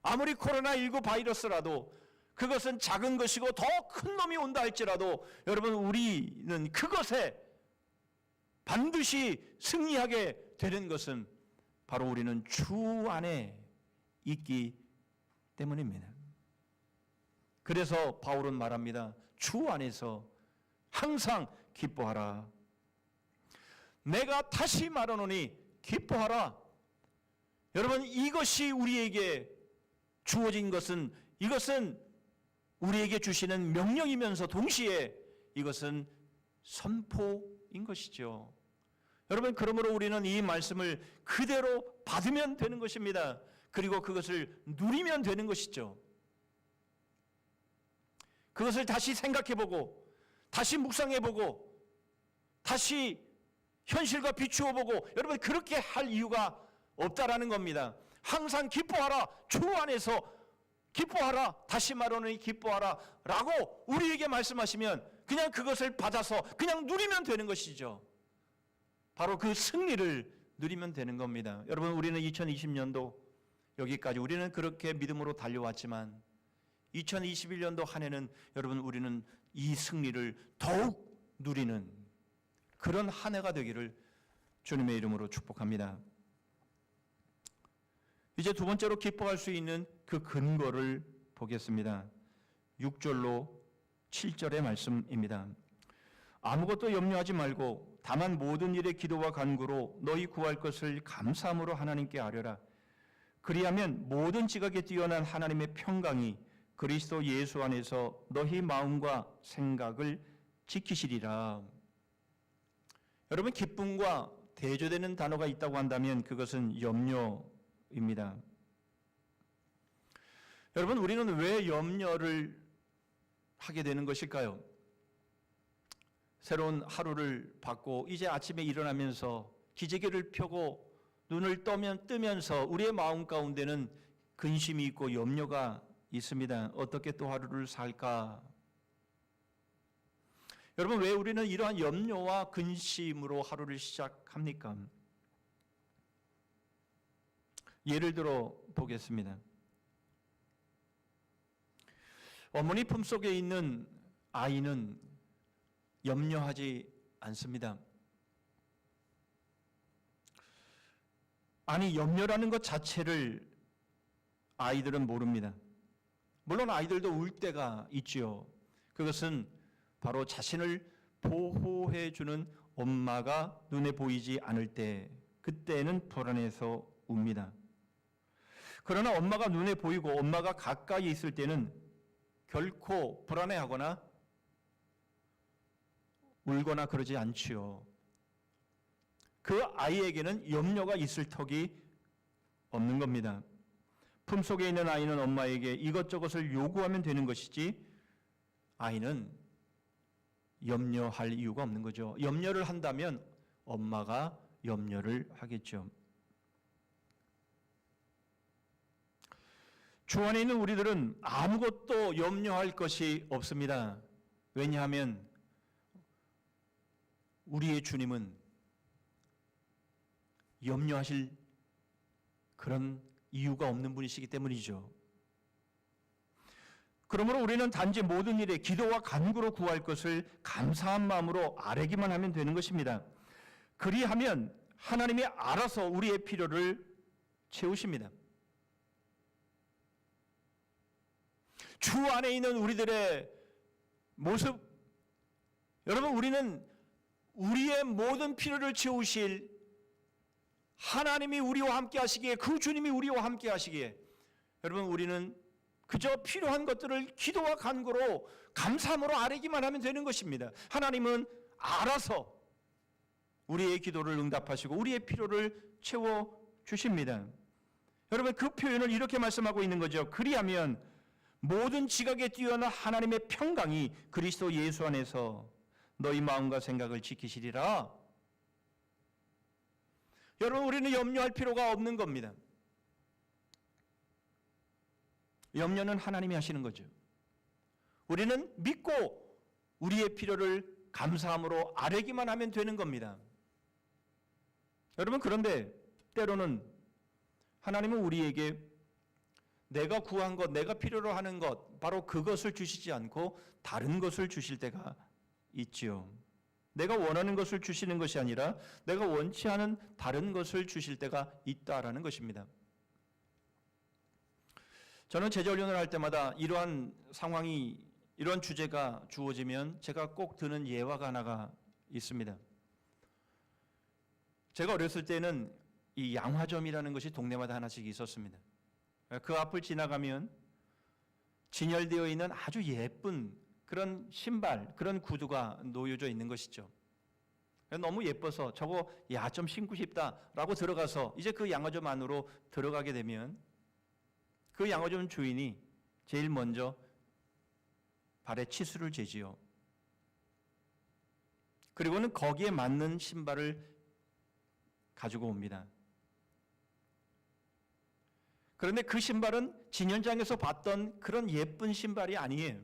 아무리 코로나19 바이러스라도 그것은 작은 것이고 더 큰 놈이 온다 할지라도 여러분 우리는 그것에 반드시 승리하게 되는 것은 바로 우리는 주 안에 있기 때문입니다. 그래서 바울은 말합니다. 주 안에서 항상 기뻐하라. 내가 다시 말하노니 기뻐하라. 여러분 이것이 우리에게 주어진 것은 이것은 우리에게 주시는 명령이면서 동시에 이것은 선포인 것이죠. 여러분 그러므로 우리는 이 말씀을 그대로 받으면 되는 것입니다. 그리고 그것을 누리면 되는 것이죠. 그것을 다시 생각해보고 다시 묵상해보고 다시 현실과 비추어보고 여러분 그렇게 할 이유가 없다라는 겁니다. 항상 기뻐하라. 주 안에서 기뻐하라. 다시 말하노니 기뻐하라 라고 우리에게 말씀하시면 그냥 그것을 받아서 그냥 누리면 되는 것이죠. 바로 그 승리를 누리면 되는 겁니다. 여러분, 우리는 2020년도 여기까지 우리는 그렇게 믿음으로 달려왔지만 2021년도 한 해는 여러분 우리는 이 승리를 더욱 누리는 그런 한 해가 되기를 주님의 이름으로 축복합니다. 이제 두 번째로 기뻐할 수 있는 그 근거를 보겠습니다. 6절로 7절의 말씀입니다. 아무것도 염려하지 말고 다만 모든 일에 기도와 간구로 너희 구할 것을 감사함으로 하나님께 아뢰라. 그리하면 모든 지각에 뛰어난 하나님의 평강이 그리스도 예수 안에서 너희 마음과 생각을 지키시리라. 여러분, 기쁨과 대조되는 단어가 있다고 한다면 그것은 염려입니다. 여러분, 우리는 왜 염려를 하게 되는 것일까요? 새로운 하루를 받고 이제 아침에 일어나면서 기저귀를 펴고 눈을 뜨면서 우리의 마음 가운데는 근심이 있고 염려가 있습니다. 어떻게 또 하루를 살까? 여러분, 왜 우리는 이러한 염려와 근심으로 하루를 시작합니까? 예를 들어 보겠습니다. 어머니 품속에 있는 아이는 염려하지 않습니다. 아니, 염려라는 것 자체를 아이들은 모릅니다. 물론 아이들도 울 때가 있지요. 그것은 바로 자신을 보호해 주는 엄마가 눈에 보이지 않을 때, 그때는 불안해서 웁니다. 그러나 엄마가 눈에 보이고 엄마가 가까이 있을 때는 결코 불안해하거나 울거나 그러지 않지요. 그 아이에게는 염려가 있을 턱이 없는 겁니다. 품속에 있는 아이는 엄마에게 이것저것을 요구하면 되는 것이지 아이는 염려할 이유가 없는 거죠. 염려를 한다면 엄마가 염려를 하겠죠. 주 안에 있는 우리들은 아무것도 염려할 것이 없습니다. 왜냐하면 우리의 주님은 염려하실 그런 이유가 없는 분이시기 때문이죠. 그러므로 우리는 단지 모든 일에 기도와 간구로 구할 것을 감사한 마음으로 아뢰기만 하면 되는 것입니다. 그리하면 하나님이 알아서 우리의 필요를 채우십니다. 주 안에 있는 우리들의 모습, 여러분, 우리는 우리의 모든 필요를 채우실 하나님이 우리와 함께 하시기에, 그 주님이 우리와 함께 하시기에 여러분, 우리는 그저 필요한 것들을 기도와 간구로 감사함으로 아뢰기만 하면 되는 것입니다. 하나님은 알아서 우리의 기도를 응답하시고 우리의 필요를 채워주십니다. 여러분, 그 표현을 이렇게 말씀하고 있는 거죠. 그리하면 모든 지각에 뛰어난 하나님의 평강이 그리스도 예수 안에서 너희 마음과 생각을 지키시리라. 여러분, 우리는 염려할 필요가 없는 겁니다. 염려는 하나님이 하시는 거죠. 우리는 믿고 우리의 필요를 감사함으로 아뢰기만 하면 되는 겁니다. 여러분, 그런데 때로는 하나님은 우리에게 내가 구한 것, 내가 필요로 하는 것, 바로 그것을 주시지 않고 다른 것을 주실 때가 있지요. 내가 원하는 것을 주시는 것이 아니라 내가 원치 않은 다른 것을 주실 때가 있다라는 것입니다. 저는 제자훈련을 할 때마다 이러한 상황이, 이러한 주제가 주어지면 제가 꼭 드는 예화가 하나가 있습니다. 제가 어렸을 때는 이 양화점이라는 것이 동네마다 하나씩 있었습니다. 그 앞을 지나가면 진열되어 있는 아주 예쁜 그런 신발, 그런 구두가 놓여져 있는 것이죠. 너무 예뻐서 저거 좀 신고 싶다라고 들어가서 이제 그 양화점 안으로 들어가게 되면 그 양화점 주인이 제일 먼저 발에 치수를 재지요. 그리고는 거기에 맞는 신발을 가지고 옵니다. 그런데 그 신발은 진연장에서 봤던 그런 예쁜 신발이 아니에요.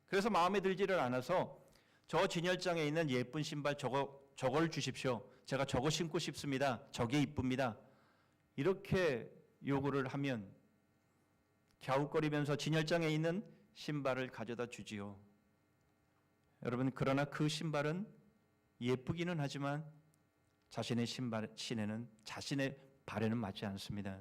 그래서 마음에 들지를 않아서 저 진열장에 있는 예쁜 신발 저거 저걸 주십시오. 제가 저거 신고 싶습니다. 저게 이쁩니다. 이렇게 요구를 하면 갸웃거리면서 진열장에 있는 신발을 가져다 주지요. 여러분, 그러나 그 신발은 예쁘기는 하지만 자신의 신에는 자신의 발에는 맞지 않습니다.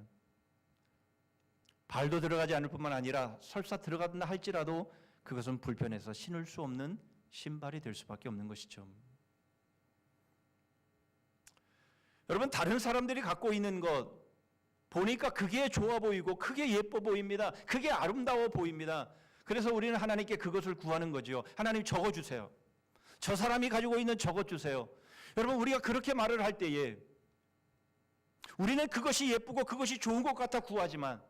발도 들어가지 않을 뿐만 아니라 설사 들어간다 할지라도 그것은 불편해서 신을 수 없는 신발이 될 수밖에 없는 것이죠. 여러분, 다른 사람들이 갖고 있는 것 보니까 그게 좋아 보이고 그게 예뻐 보입니다. 그게 아름다워 보입니다. 그래서 우리는 하나님께 그것을 구하는 거죠. 하나님 저거 주세요. 저 사람이 가지고 있는 저것 주세요. 여러분, 우리가 그렇게 말을 할 때에 우리는 그것이 예쁘고 그것이 좋은 것 같아 구하지만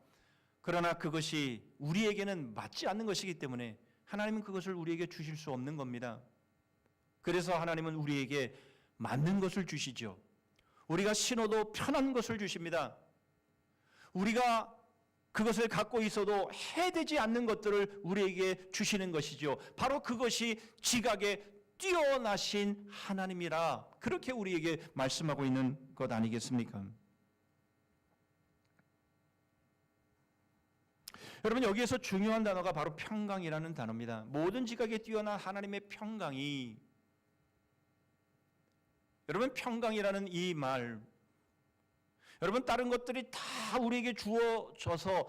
그러나 그것이 우리에게는 맞지 않는 것이기 때문에 하나님은 그것을 우리에게 주실 수 없는 겁니다. 그래서 하나님은 우리에게 맞는 것을 주시죠. 우리가 신어도 편한 것을 주십니다. 우리가 그것을 갖고 있어도 해되지 않는 것들을 우리에게 주시는 것이죠. 바로 그것이 지각에 뛰어나신 하나님이라 그렇게 우리에게 말씀하고 있는 것 아니겠습니까? 여러분, 여기에서 중요한 단어가 바로 평강이라는 단어입니다. 모든 지각에 뛰어난 하나님의 평강이, 여러분, 평강이라는 이 말, 여러분, 다른 것들이 다 우리에게 주어져서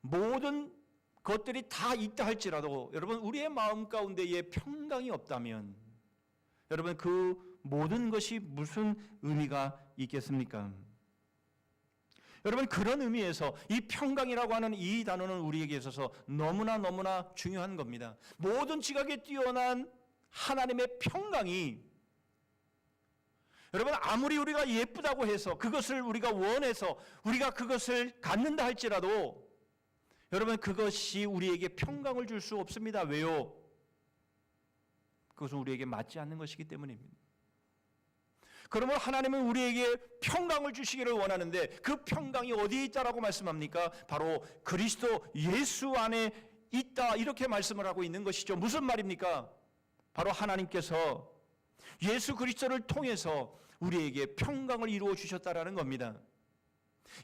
모든 것들이 다 있다 할지라도 여러분, 우리의 마음 가운데에 평강이 없다면 여러분, 그 모든 것이 무슨 의미가 있겠습니까? 여러분, 그런 의미에서 이 평강이라고 하는 이 단어는 우리에게 있어서 너무나 중요한 겁니다. 모든 지각에 뛰어난 하나님의 평강이, 여러분, 아무리 우리가 예쁘다고 해서 그것을 우리가 원해서 우리가 그것을 갖는다 할지라도 여러분, 그것이 우리에게 평강을 줄 수 없습니다. 왜요? 그것은 우리에게 맞지 않는 것이기 때문입니다. 그러면 하나님은 우리에게 평강을 주시기를 원하는데 그 평강이 어디에 있다라고 말씀합니까? 바로 그리스도 예수 안에 있다, 이렇게 말씀을 하고 있는 것이죠. 무슨 말입니까? 바로 하나님께서 예수 그리스도를 통해서 우리에게 평강을 이루어 주셨다라는 겁니다.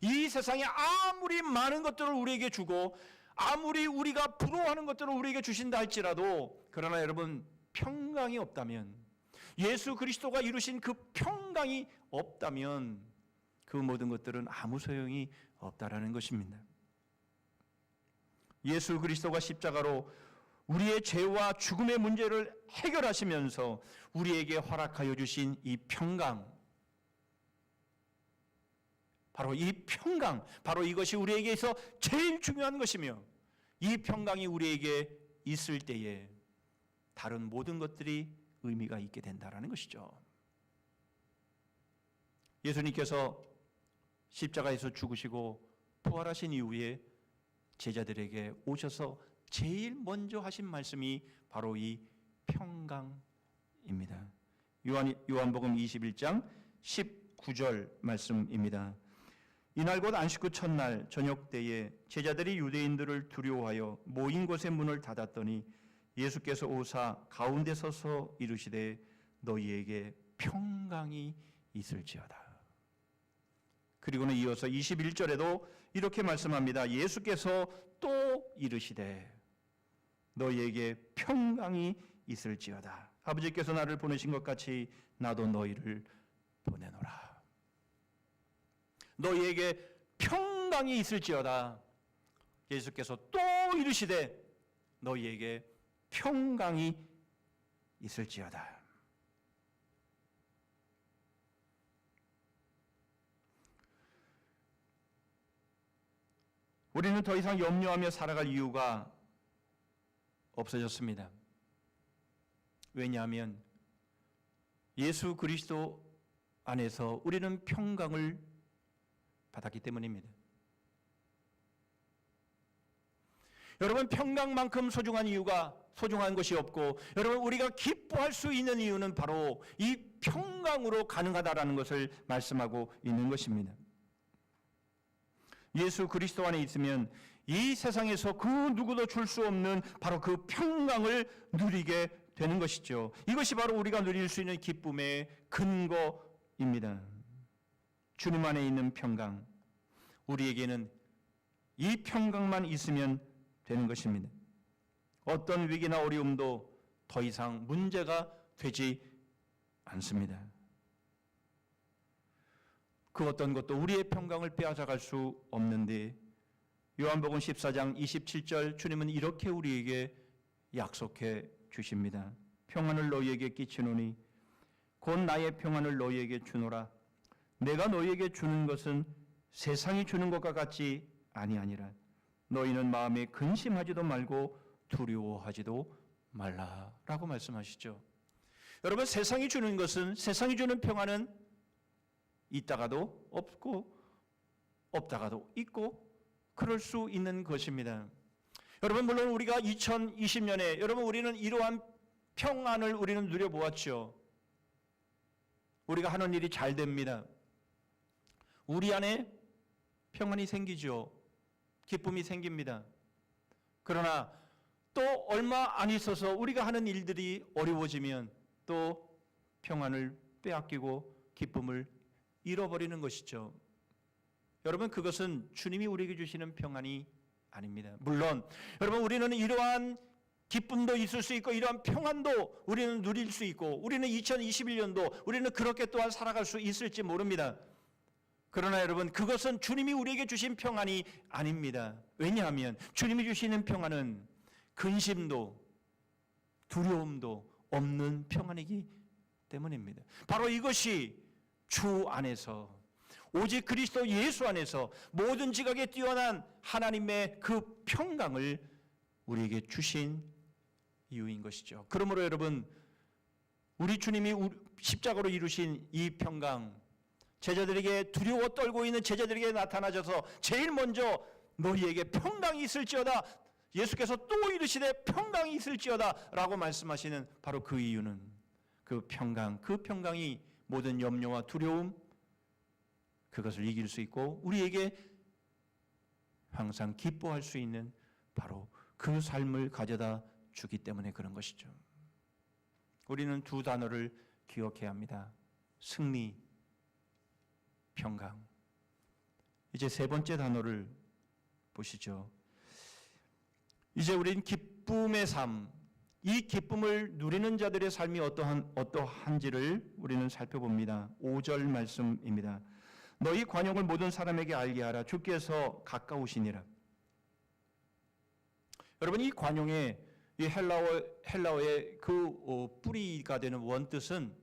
이 세상에 아무리 많은 것들을 우리에게 주고 아무리 우리가 부러워하는 것들을 우리에게 주신다 할지라도 그러나 여러분, 평강이 없다면, 예수 그리스도가 이루신 그 평강이 없다면 그 모든 것들은 아무 소용이 없다라는 것입니다. 예수 그리스도가 십자가로 우리의 죄와 죽음의 문제를 해결하시면서 우리에게 허락하여 주신 이 평강, 바로 이 평강, 바로 이것이 우리에게서 제일 중요한 것이며 이 평강이 우리에게 있을 때에 다른 모든 것들이 의미가 있게 된다라는 것이죠. 예수님께서 십자가에서 죽으시고 부활하신 이후에 제자들에게 오셔서 제일 먼저 하신 말씀이 바로 이 평강입니다. 요한복음 21장 19절 말씀입니다. 이날 곧 안식 후 첫날 저녁 때에 제자들이 유대인들을 두려워하여 모인 곳의 문을 닫았더니 예수께서 오사 가운데 서서 이르시되 너희에게 평강이 있을지어다. 그리고는 이어서 21절에도 이렇게 말씀합니다. 예수께서 또 이르시되 너희에게 평강이 있을지어다. 아버지께서 나를 보내신 것 같이 나도 너희를 보내노라. 너희에게 평강이 있을지어다. 예수께서 또 이르시되 너희에게 평강이 있을지어다. 우리는 더 이상 염려하며 살아갈 이유가 없어졌습니다. 왜냐하면 예수 그리스도 안에서 우리는 평강을 받았기 때문입니다. 여러분, 평강만큼 소중한 것이 없고 여러분, 우리가 기뻐할 수 있는 이유는 바로 이 평강으로 가능하다라는 것을 말씀하고 있는 것입니다. 예수 그리스도 안에 있으면 이 세상에서 그 누구도 줄 수 없는 바로 그 평강을 누리게 되는 것이죠. 이것이 바로 우리가 누릴 수 있는 기쁨의 근거입니다. 주님 안에 있는 평강. 우리에게는 이 평강만 있으면 되는 것입니다. 어떤 위기나 어려움도 더 이상 문제가 되지 않습니다. 그 어떤 것도 우리의 평강을 빼앗아갈 수 없는데 요한복음 14장 27절 주님은 이렇게 우리에게 약속해 주십니다. 평안을 너희에게 끼치노니 곧 나의 평안을 너희에게 주노라. 내가 너희에게 주는 것은 세상이 주는 것과 같지 아니하니라. 너희는 마음에 근심하지도 말고 두려워하지도 말라라고 말씀하시죠. 여러분, 세상이 주는 것은, 세상이 주는 평안은 있다가도 없고 없다가도 있고 그럴 수 있는 것입니다. 여러분, 물론 우리가 2020년에 여러분 우리는 이러한 평안을 우리는 누려보았죠. 우리가 하는 일이 잘 됩니다. 우리 안에 평안이 생기죠. 기쁨이 생깁니다. 그러나 또 얼마 안 있어서 우리가 하는 일들이 어려워지면 또 평안을 빼앗기고 기쁨을 잃어버리는 것이죠. 여러분, 그것은 주님이 우리에게 주시는 평안이 아닙니다. 물론 여러분, 우리는 이러한 기쁨도 있을 수 있고 이러한 평안도 우리는 누릴 수 있고 우리는 2021년도 우리는 그렇게 또한 살아갈 수 있을지 모릅니다. 그러나 여러분, 그것은 주님이 우리에게 주신 평안이 아닙니다. 왜냐하면 주님이 주시는 평안은 근심도 두려움도 없는 평안이기 때문입니다. 바로 이것이 주 안에서 오직 그리스도 예수 안에서 모든 지각에 뛰어난 하나님의 그 평강을 우리에게 주신 이유인 것이죠. 그러므로 여러분, 우리 주님이 십자가로 이루신 이 평강, 제자들에게 두려워 떨고 있는 제자들에게 나타나셔서 제일 먼저 너희에게 평강이 있을지어다, 예수께서 또 이르시되 평강이 있을지어다 라고 말씀하시는 바로 그 이유는 그 평강이 모든 염려와 두려움, 그것을 이길 수 있고 우리에게 항상 기뻐할 수 있는 바로 그 삶을 가져다 주기 때문에 그런 것이죠. 우리는 두 단어를 기억해야 합니다. 승리, 평강. 이제 세 번째 단어를 보시죠. 이제 우리는 기쁨의 삶, 이 기쁨을 누리는 자들의 삶이 어떠한지를 우리는 살펴봅니다. 5절 말씀입니다. 너희 관용을 모든 사람에게 알게 하라. 주께서 가까우시니라. 여러분, 이 관용의 이 헬라어의 그 뿌리가 되는 원뜻은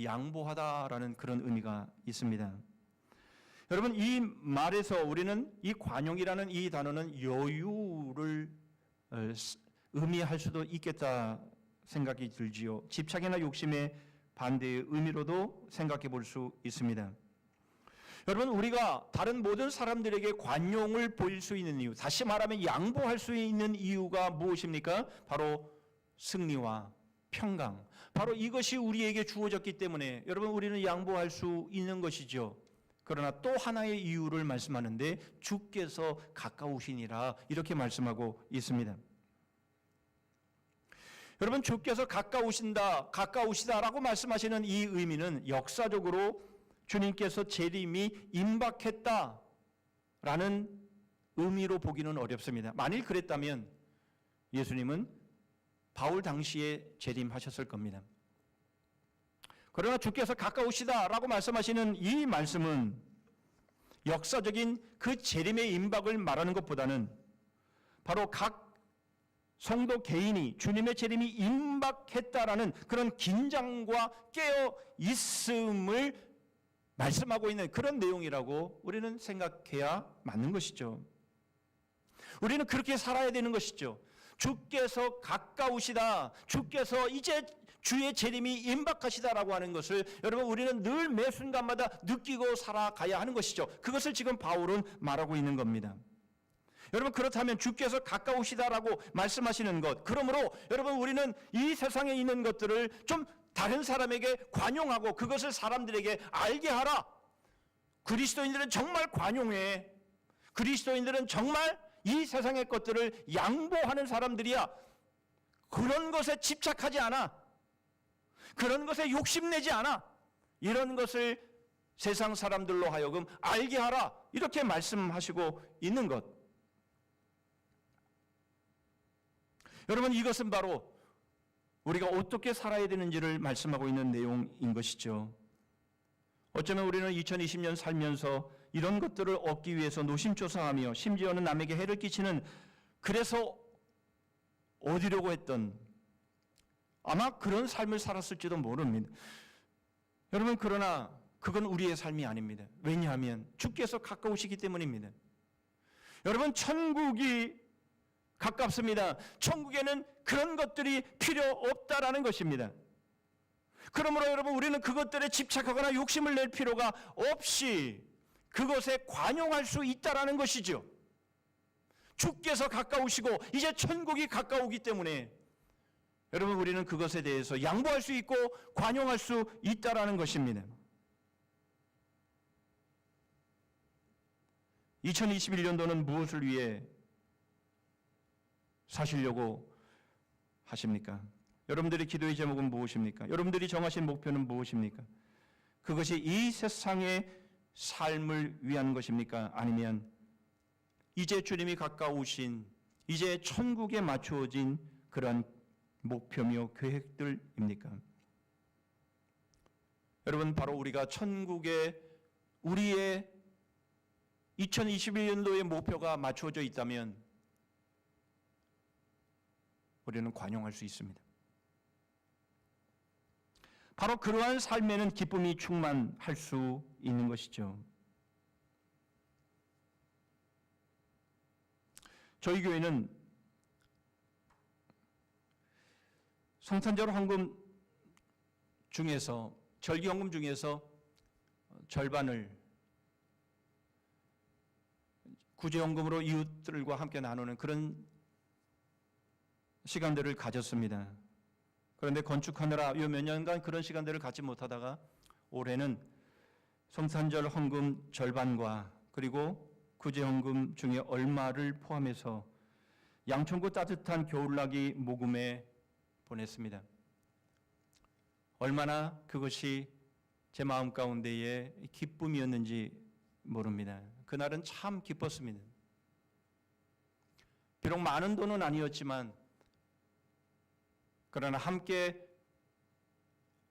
양보하다라는 그런 의미가 있습니다. 여러분, 이 말에서 우리는 이 관용이라는 이 단어는 여유를 의미할 수도 있겠다 생각이 들지요. 집착이나 욕심의 반대의 의미로도 생각해 볼 수 있습니다. 여러분, 우리가 다른 모든 사람들에게 관용을 보일 수 있는 이유, 다시 말하면 양보할 수 있는 이유가 무엇입니까? 바로 승리와 평강, 바로 이것이 우리에게 주어졌기 때문에 여러분, 우리는 양보할 수 있는 것이죠. 그러나 또 하나의 이유를 말씀하는데 주께서 가까우시니라 이렇게 말씀하고 있습니다. 여러분, 주께서 가까우시다라고 말씀하시는 이 의미는 역사적으로 주님께서 재림이 임박했다라는 의미로 보기는 어렵습니다. 만일 그랬다면 예수님은 바울 당시에 재림하셨을 겁니다. 그러나 주께서 가까우시다라고 말씀하시는 이 말씀은 역사적인 그 재림의 임박을 말하는 것보다는 바로 각 성도 개인이 주님의 재림이 임박했다라는 그런 긴장과 깨어 있음을 말씀하고 있는 그런 내용이라고 우리는 생각해야 맞는 것이죠. 우리는 그렇게 살아야 되는 것이죠. 주께서 가까우시다, 주께서 이제 주의 재림이 임박하시다라고 하는 것을 여러분, 우리는 늘 매 순간마다 느끼고 살아가야 하는 것이죠. 그것을 지금 바울은 말하고 있는 겁니다. 여러분, 그렇다면 주께서 가까우시다라고 말씀하시는 것, 그러므로 여러분, 우리는 이 세상에 있는 것들을 좀 다른 사람에게 관용하고 그것을 사람들에게 알게 하라. 그리스도인들은 정말 관용해. 그리스도인들은 정말 이 세상의 것들을 양보하는 사람들이야. 그런 것에 집착하지 않아. 그런 것에 욕심내지 않아. 이런 것을 세상 사람들로 하여금 알게 하라. 이렇게 말씀하시고 있는 것. 여러분, 이것은 바로 우리가 어떻게 살아야 되는지를 말씀하고 있는 내용인 것이죠. 어쩌면 우리는 2020년 살면서 이런 것들을 얻기 위해서 노심초사하며 심지어는 남에게 해를 끼치는, 그래서 얻으려고 했던, 아마 그런 삶을 살았을지도 모릅니다. 여러분, 그러나 그건 우리의 삶이 아닙니다. 왜냐하면 주께서 가까우시기 때문입니다. 여러분, 천국이 가깝습니다. 천국에는 그런 것들이 필요 없다라는 것입니다. 그러므로 여러분, 우리는 그것들에 집착하거나 욕심을 낼 필요가 없이 그것에 관용할 수 있다라는 것이죠. 주께서 가까우시고 이제 천국이 가까우기 때문에 여러분, 우리는 그것에 대해서 양보할 수 있고 관용할 수 있다라는 것입니다. 2021년도는 무엇을 위해 사시려고 하십니까? 여러분들의 기도의 제목은 무엇입니까? 여러분들이 정하신 목표는 무엇입니까? 그것이 이 세상의 삶을 위한 것입니까? 아니면 이제 주님이 가까우신, 이제 천국에 맞추어진 그런 목표며 계획들입니까? 여러분, 바로 우리가 천국에 우리의 2021년도의 목표가 맞추어져 있다면 우리는 관용할 수 있습니다. 바로 그러한 삶에는 기쁨이 충만할 수 있는 것이죠. 저희 교회는 성탄절 헌금 중에서, 절기 헌금 중에서 절반을 구제헌금으로 이웃들과 함께 나누는 그런 시간들을 가졌습니다. 그런데 건축하느라 이 몇 년간 그런 시간들을 갖지 못하다가 올해는 성탄절 헌금 절반과 그리고 구제헌금 중에 얼마를 포함해서 양천구 따뜻한 겨울나기 모금에 보냈습니다. 얼마나 그것이 제 마음 가운데의 기쁨이었는지 모릅니다. 그날은 참 기뻤습니다. 비록 많은 돈은 아니었지만 그러나 함께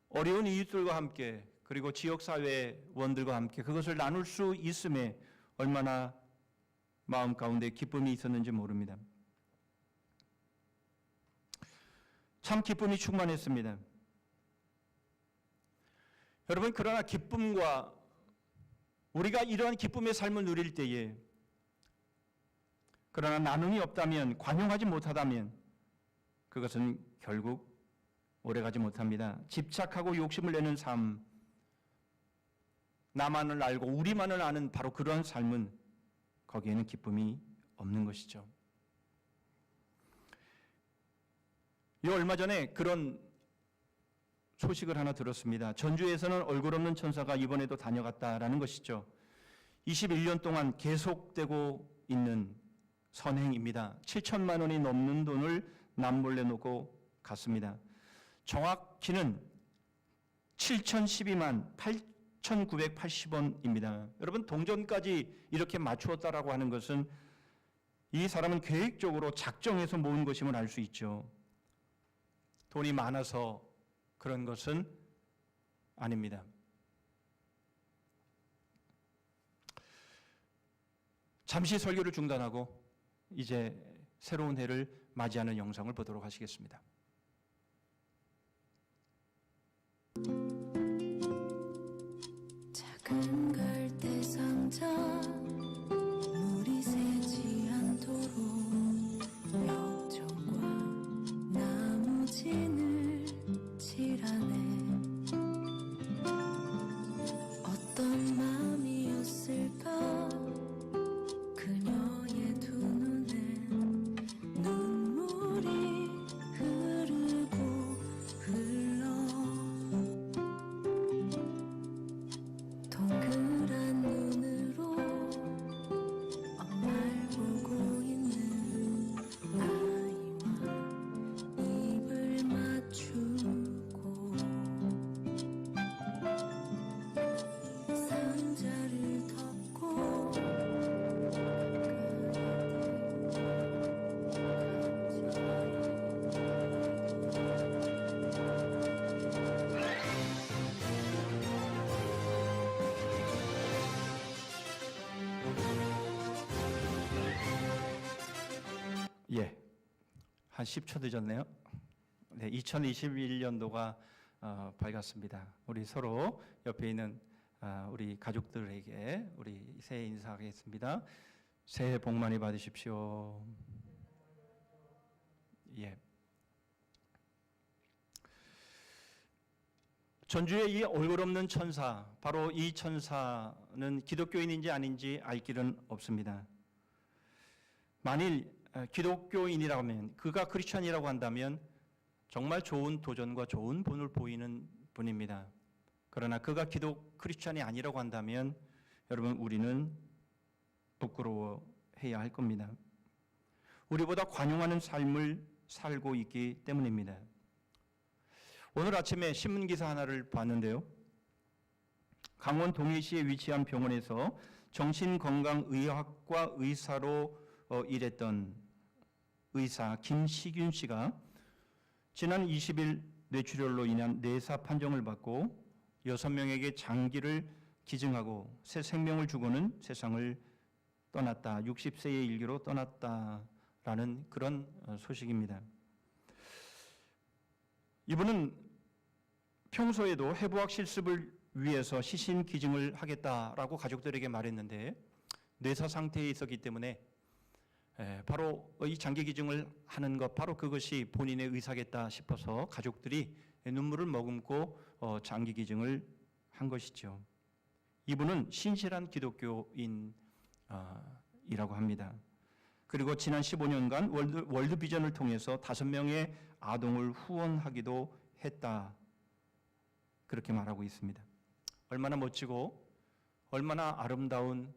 어려운 이웃들과 함께 그리고 지역사회원들과 함께 그것을 나눌 수 있음에 얼마나 마음 가운데 기쁨이 있었는지 모릅니다. 참 기쁨이 충만했습니다. 여러분, 그러나 기쁨과 우리가 이러한 기쁨의 삶을 누릴 때에 그러나 나눔이 없다면, 관용하지 못하다면 그것은 결국 오래가지 못합니다. 집착하고 욕심을 내는 삶, 나만을 알고 우리만을 아는 바로 그런 삶은 거기에는 기쁨이 없는 것이죠. 얼마 전에 그런 소식을 하나 들었습니다. 전주에서는 얼굴 없는 천사가 이번에도 다녀갔다라는 것이죠. 21년 동안 계속되고 있는 선행입니다. 7천만 원이 넘는 돈을 남몰래 놓고 갔습니다. 정확히는 7,012만 8,980원입니다. 여러분, 동전까지 이렇게 맞추었다라고 하는 것은 이 사람은 계획적으로 작정해서 모은 것임을 알 수 있죠. 돈이 많아서 그런 것은 아닙니다. 잠시 설교를 중단하고 이제 새로운 해를 맞이하는 영상을 보도록 하시겠습니다. 작은 갈대 상자 물이 새지 않도록 벽종과 나무진을 칠하네. 어떤 마음이었을까 그녀의 두 눈엔 눈물이 흐르고 흘러 동그란 눈으로 엄마를 보고 있는 아이와 입을 맞추고 한 10초 늦었네요. 네, 2021년도가 밝았습니다. 우리 서로 옆에 있는 우리 가족들에게 우리 새해 인사하겠습니다. 새해 복 많이 받으십시오. 예. 전주의 이 얼굴 없는 천사, 바로 이 천사는 기독교인인지 아닌지 알 길은 없습니다. 만일 기독교인이라고 하면, 그가 크리스천이라고 한다면 정말 좋은 도전과 좋은 본을 보이는 분입니다. 그러나 그가 크리스천이 아니라고 한다면 여러분, 우리는 부끄러워해야 할 겁니다. 우리보다 관용하는 삶을 살고 있기 때문입니다. 오늘 아침에 신문기사 하나를 봤는데요. 강원 동해시에 위치한 병원에서 정신건강의학과 의사로 일했던 의사 김시균 씨가 지난 20일 뇌출혈로 인한 뇌사 판정을 받고 6명에게 장기를 기증하고 새 생명을 주고는 세상을 떠났다. 60세의 일기로 떠났다라는 그런 소식입니다. 이분은 평소에도 해부학 실습을 위해서 시신 기증을 하겠다라고 가족들에게 말했는데 뇌사 상태에 있었기 때문에 바로 이 장기 기증을 하는 것, 바로 그것이 본인의 의사겠다 싶어서 가족들이 눈물을 머금고 장기 기증을 한 것이죠. 이분은 신실한 기독교인이라고 합니다. 그리고 지난 15년간 월드비전을 통해서 5명의 아동을 후원하기도 했다. 그렇게 말하고 있습니다. 얼마나 멋지고 얼마나 아름다운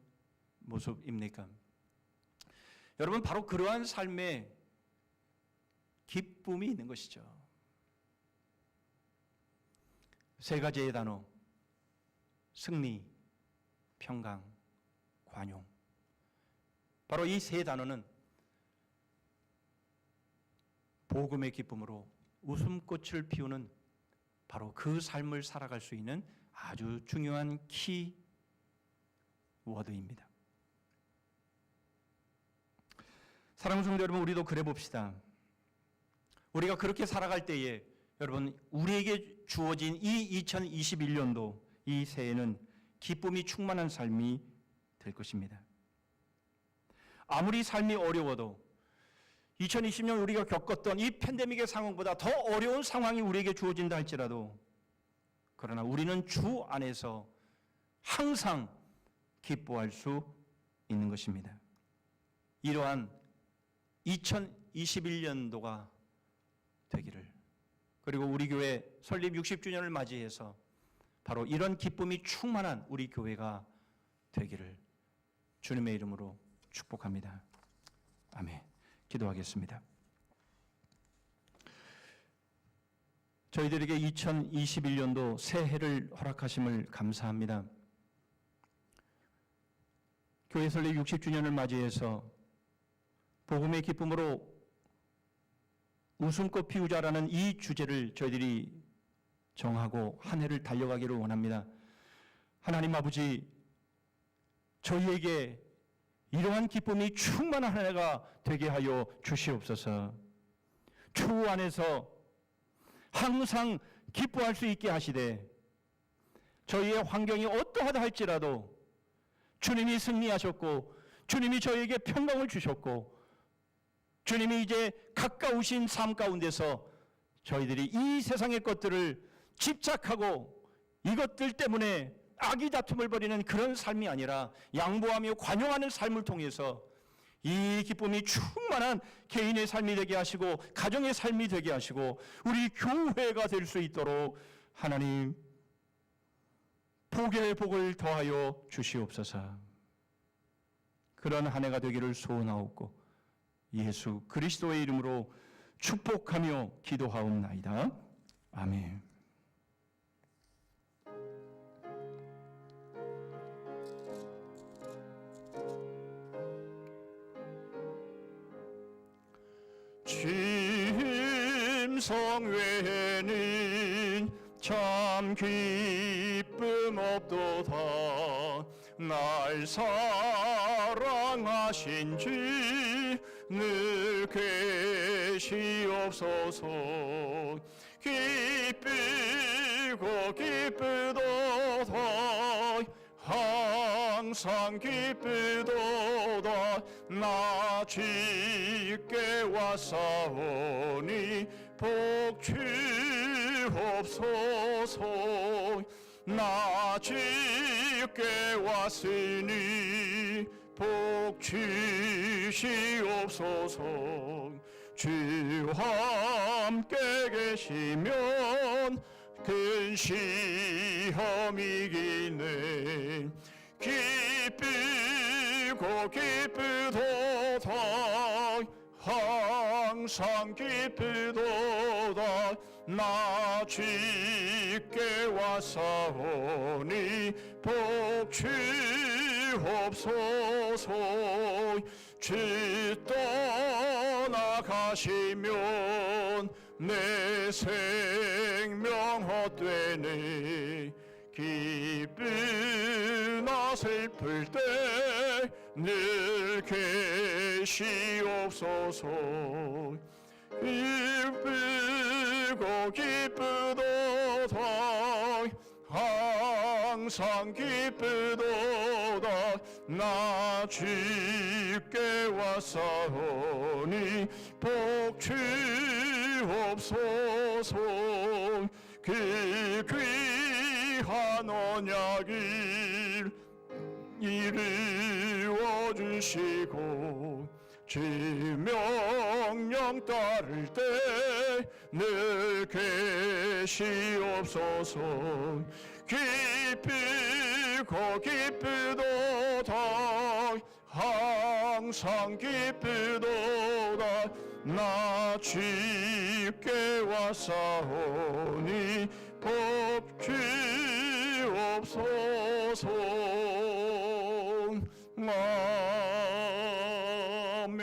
모습입니까? 여러분, 바로 그러한 삶에 기쁨이 있는 것이죠. 3가지의 단어: 승리, 평강, 관용. 바로 이 3 단어는 복음의 기쁨으로 웃음꽃을 피우는 바로 그 삶을 살아갈 수 있는 아주 중요한 키워드입니다. 사랑하는 성도 여러분, 우리도 그래 봅시다. 우리가 그렇게 살아갈 때에 여러분, 우리에게 주어진 이 2021년도, 이 새해는 기쁨이 충만한 삶이 될 것입니다. 아무리 삶이 어려워도 2020년 우리가 겪었던 이 팬데믹의 상황보다 더 어려운 상황이 우리에게 주어진다 할지라도, 그러나 우리는 주 안에서 항상 기뻐할 수 있는 것입니다. 이러한 2021년도가 되기를, 그리고 우리 교회 설립 60주년을 맞이해서 바로 이런 기쁨이 충만한 우리 교회가 되기를 주님의 이름으로 축복합니다. 아멘. 기도하겠습니다. 저희들에게 2021년도 새해를 허락하심을 감사합니다. 교회 설립 60주년을 맞이해서 복음의 기쁨으로 웃음꽃 피우자라는 이 주제를 저희들이 정하고 한 해를 달려가기를 원합니다. 하나님 아버지, 저희에게 이러한 기쁨이 충만한 한 해가 되게 하여 주시옵소서. 주 안에서 항상 기뻐할 수 있게 하시되, 저희의 환경이 어떠하다 할지라도 주님이 승리하셨고 주님이 저희에게 평강을 주셨고 주님이 이제 가까우신 삶 가운데서 저희들이 이 세상의 것들을 집착하고 이것들 때문에 악의 다툼을 벌이는 그런 삶이 아니라 양보하며 관용하는 삶을 통해서 이 기쁨이 충만한 개인의 삶이 되게 하시고 가정의 삶이 되게 하시고 우리 교회가 될 수 있도록 하나님 복의 복을 더하여 주시옵소서. 그런 한 해가 되기를 소원하옵고 예수 그리스도의 이름으로 축복하며 기도하옵나이다. 아멘. 짐승 외에는 참 기쁨 없도다. 날 사랑하신 주 늘 계시옵소서. 기쁘고 기쁘도다 항상 기쁘도다 나 주께 왔사오니 복 주옵소서. 나 주께 왔으니 복 주시옵소서. 주와 함께 계시면 큰 시험이 이기네. 기쁘고 기쁘도다 항상 기쁘도다 나 주께 왔사오니 복 주옵소서. 주 떠나가시면 내 생명 헛되네. 기쁘나 슬플 때 늘 계시옵소서. 기쁘고 기쁘도다 항상 기쁘도다 나 주께 왔사오니 복 주옵소서. 그 귀한 언약을 이루어 주시고 주 명령 따를 때 늘 계시옵소서. 기쁘고 기쁘도다 항상 기쁘도다 나 주께 왔사오니 복 주옵소서. 아멘.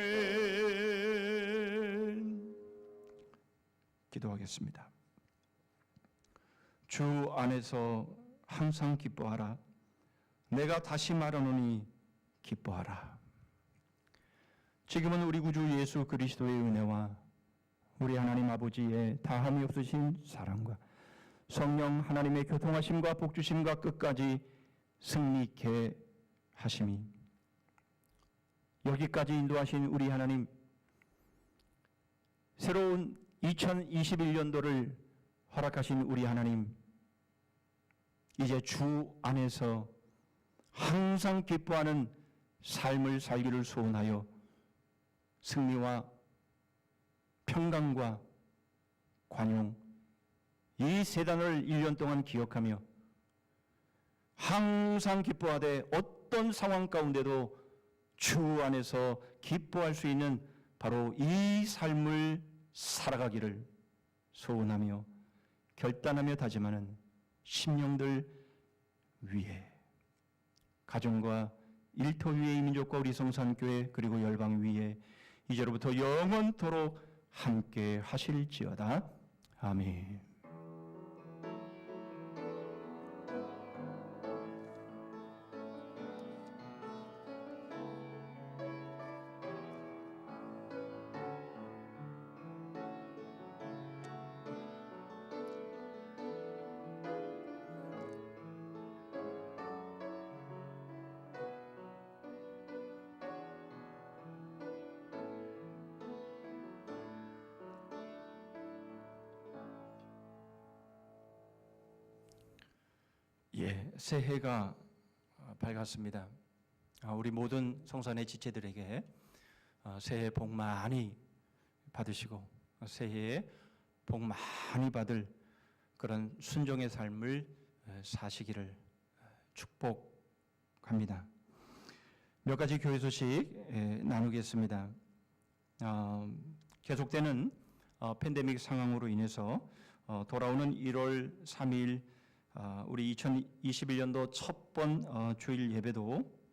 기도하겠습니다. 주 안에서 항상 기뻐하라. 내가 다시 말하노니 기뻐하라. 지금은 우리 구주 예수 그리스도의 은혜와 우리 하나님 아버지의 다함이 없으신 사랑과 성령 하나님의 교통하심과 복주심과 끝까지 승리케 하심이 여기까지 인도하신 우리 하나님, 새로운 2021년도를 허락하신 우리 하나님, 이제 주 안에서 항상 기뻐하는 삶을 살기를 소원하여 승리와 평강과 관용 이 세 단어를 1년 동안 기억하며 항상 기뻐하되 어떤 상황 가운데도 주 안에서 기뻐할 수 있는 바로 이 삶을 살아가기를 소원하며 결단하며 다짐하는 심령들 위해 가정과 일터 위에 이 민족과 우리 성산교회 그리고 열방 위에 이제로부터 영원토록 함께 하실지어다. 아멘. 새해가 밝았습니다. 우리 모든 성산의 지체들에게 새해 복 많이 받으시고 새해에 복 많이 받을 그런 순종의 삶을 사시기를 축복합니다. 몇 가지 교회 소식 나누겠습니다. 계속되는 팬데믹 상황으로 인해서 돌아오는 1월 3일 우리 2021년도 첫 번 주일 예배도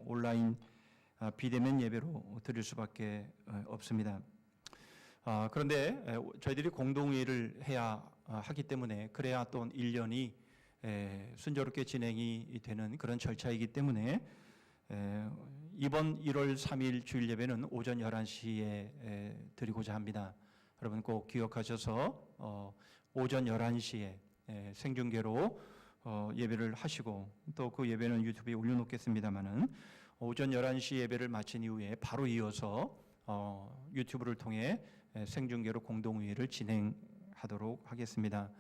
온라인 비대면 예배로 드릴 수밖에 없습니다. 그런데 저희들이 공동회의를 해야 하기 때문에 그래야 또 1년이 순조롭게 진행이 되는 그런 절차이기 때문에 이번 1월 3일 주일 예배는 오전 11시에 드리고자 합니다. 여러분 꼭 기억하셔서 오전 11시에 생중계로 예배를 하시고 또 그 예배는 유튜브에 올려놓겠습니다마는 오전 11시 예배를 마친 이후에 바로 이어서 유튜브를 통해 생중계로 공동회의를 진행하도록 하겠습니다.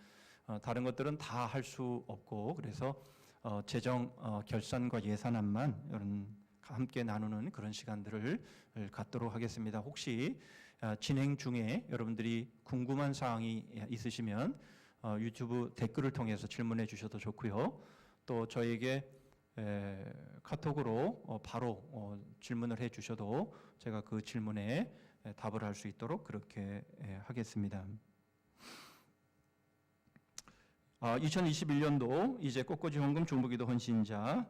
다른 것들은 다 할 수 없고 그래서 재정 결산과 예산안만 여러분 함께 나누는 그런 시간들을 갖도록 하겠습니다. 혹시 진행 중에 여러분들이 궁금한 사항이 있으시면 유튜브 댓글을 통해서 질문해 주셔도 좋고요. 또 저에게 카톡으로 바로 질문을 해 주셔도 제가 그 질문에 답을 할 수 있도록 그렇게 하겠습니다. 2021년도 이제 꽃꽂이 헌금 중보기도 헌신자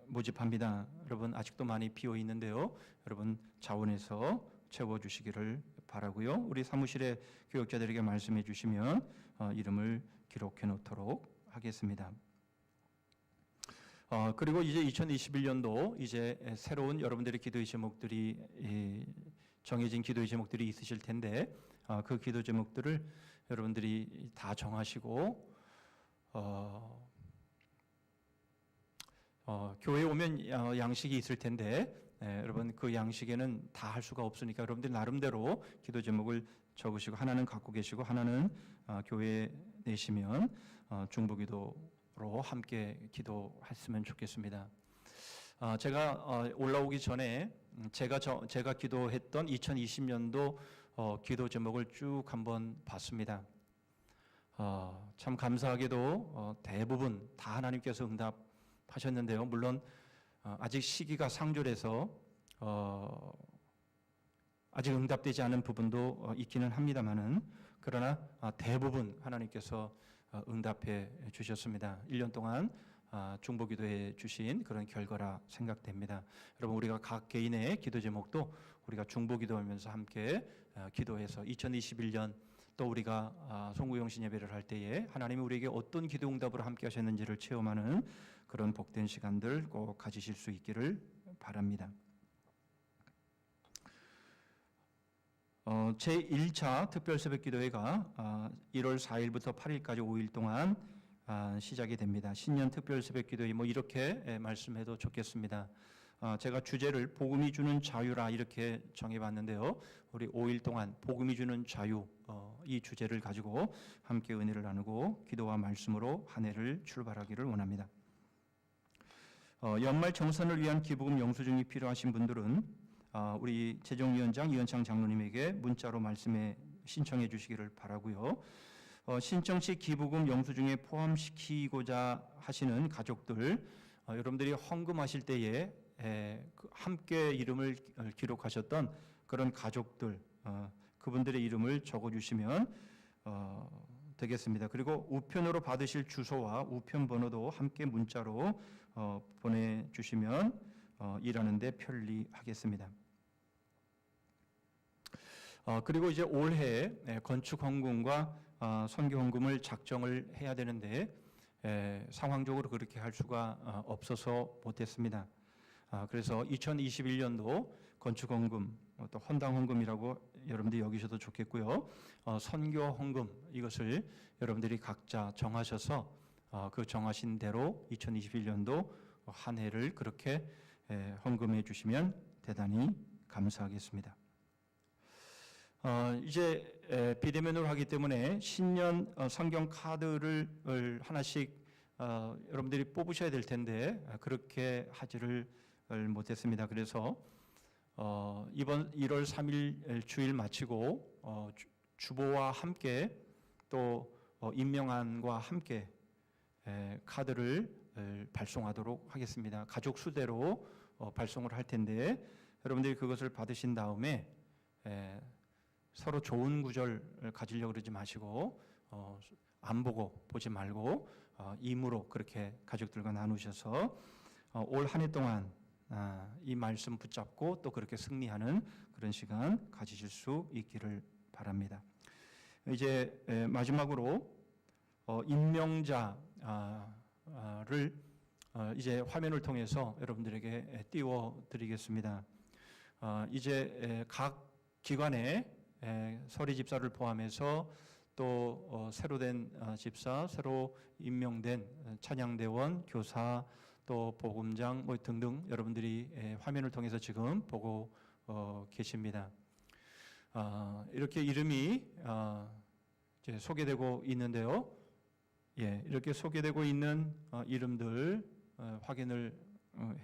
모집합니다. 여러분 아직도 많이 비어 있는데요. 여러분 자원해서 채워주시기를 바라고요. 우리 사무실의 교역자들에게 말씀해 주시면 이름을 기록해 놓도록 하겠습니다. 그리고 이제 2021년도 이제 새로운 여러분들의 기도의 제목들이 정해진 기도의 제목들이 있으실 텐데 그 기도 제목들을 여러분들이 다 정하시고 교회에 오면 양식이 있을 텐데 여러분 그 양식에는 다 할 수가 없으니까 여러분들 나름대로 기도 제목을 적으시고 하나는 갖고 계시고 하나는 교회에 내시면 중보기도로 함께 기도했으면 좋겠습니다. 제가 올라오기 전에 제가 기도했던 2020년도 기도 제목을 쭉 한번 봤습니다. 참 감사하게도 대부분 다 하나님께서 응답하셨는데요. 물론 아직 시기가 상졸해서 아직 응답되지 않은 부분도 있기는 합니다만은 그러나 대부분 하나님께서 응답해 주셨습니다. 1년 동안 중보기도해 주신 그런 결과라 생각됩니다. 여러분 우리가 각 개인의 기도 제목도 우리가 중보기도하면서 함께 기도해서 2021년 또 우리가 송구영신 예배를 할 때에 하나님이 우리에게 어떤 기도 응답으로 함께 하셨는지를 체험하는 그런 복된 시간들 꼭 가지실 수 있기를 바랍니다. 제1차 특별 새벽기도회가 1월 4일부터 8일까지 5일 동안 시작이 됩니다. 신년 특별 새벽기도회 이렇게 말씀해도 좋겠습니다. 제가 주제를 복음이 주는 자유라 이렇게 정해봤는데요. 우리 5일 동안 복음이 주는 자유 이 주제를 가지고 함께 은혜를 나누고 기도와 말씀으로 한 해를 출발하기를 원합니다. 연말 정산을 위한 기부금 영수증이 필요하신 분들은 우리 재정위원장 이현창 장로님에게 문자로 말씀에 신청해 주시기를 바라고요. 신청 시 기부금 영수증에 포함시키고자 하시는 가족들 여러분들이 헌금하실 때에 함께 이름을 기록하셨던 그런 가족들 그분들의 이름을 적어주시면 되겠습니다. 그리고 우편으로 받으실 주소와 우편 번호도 함께 문자로 보내주시면 일하는 데 편리하겠습니다. 그리고 이제 올해 건축 헌금과 선교 헌금을 작정을 해야 되는데 상황적으로 그렇게 할 수가 없어서 못했습니다. 그래서 2021년도 건축 헌금, 또 헌당 헌금이라고 여러분들이 여기셔도 좋겠고요. 선교 헌금 이것을 여러분들이 각자 정하셔서 그 정하신 대로 2021년도 한 해를 그렇게 헌금해 주시면 대단히 감사하겠습니다. 이제 비대면으로 하기 때문에 신년 성경 카드를 하나씩 여러분들이 뽑으셔야 될 텐데 그렇게 하지를 못했습니다. 그래서 이번 1월 3일 주일 마치고 주보와 함께 또 임명안과 함께 카드를 발송하도록 하겠습니다. 가족 수대로 발송을 할 텐데 여러분들이 그것을 받으신 다음에 서로 좋은 구절 가지려고 그러지 마시고 안 보고 보지 말고 임으로 그렇게 가족들과 나누셔서 올 한 해 동안 이 말씀 붙잡고 또 그렇게 승리하는 그런 시간 가지실 수 있기를 바랍니다. 이제 마지막으로 임명자를 이제 화면을 통해서 여러분들에게 띄워드리겠습니다. 이제 각 기관의 서리 집사를 포함해서 또 새로 된 집사, 새로 임명된 찬양대원, 교사, 또 복음장 뭐 등등 여러분들이 화면을 통해서 지금 보고 계십니다. 이렇게 이름이 이제 소개되고 있는데요. 예, 이렇게 소개되고 있는 이름들 확인을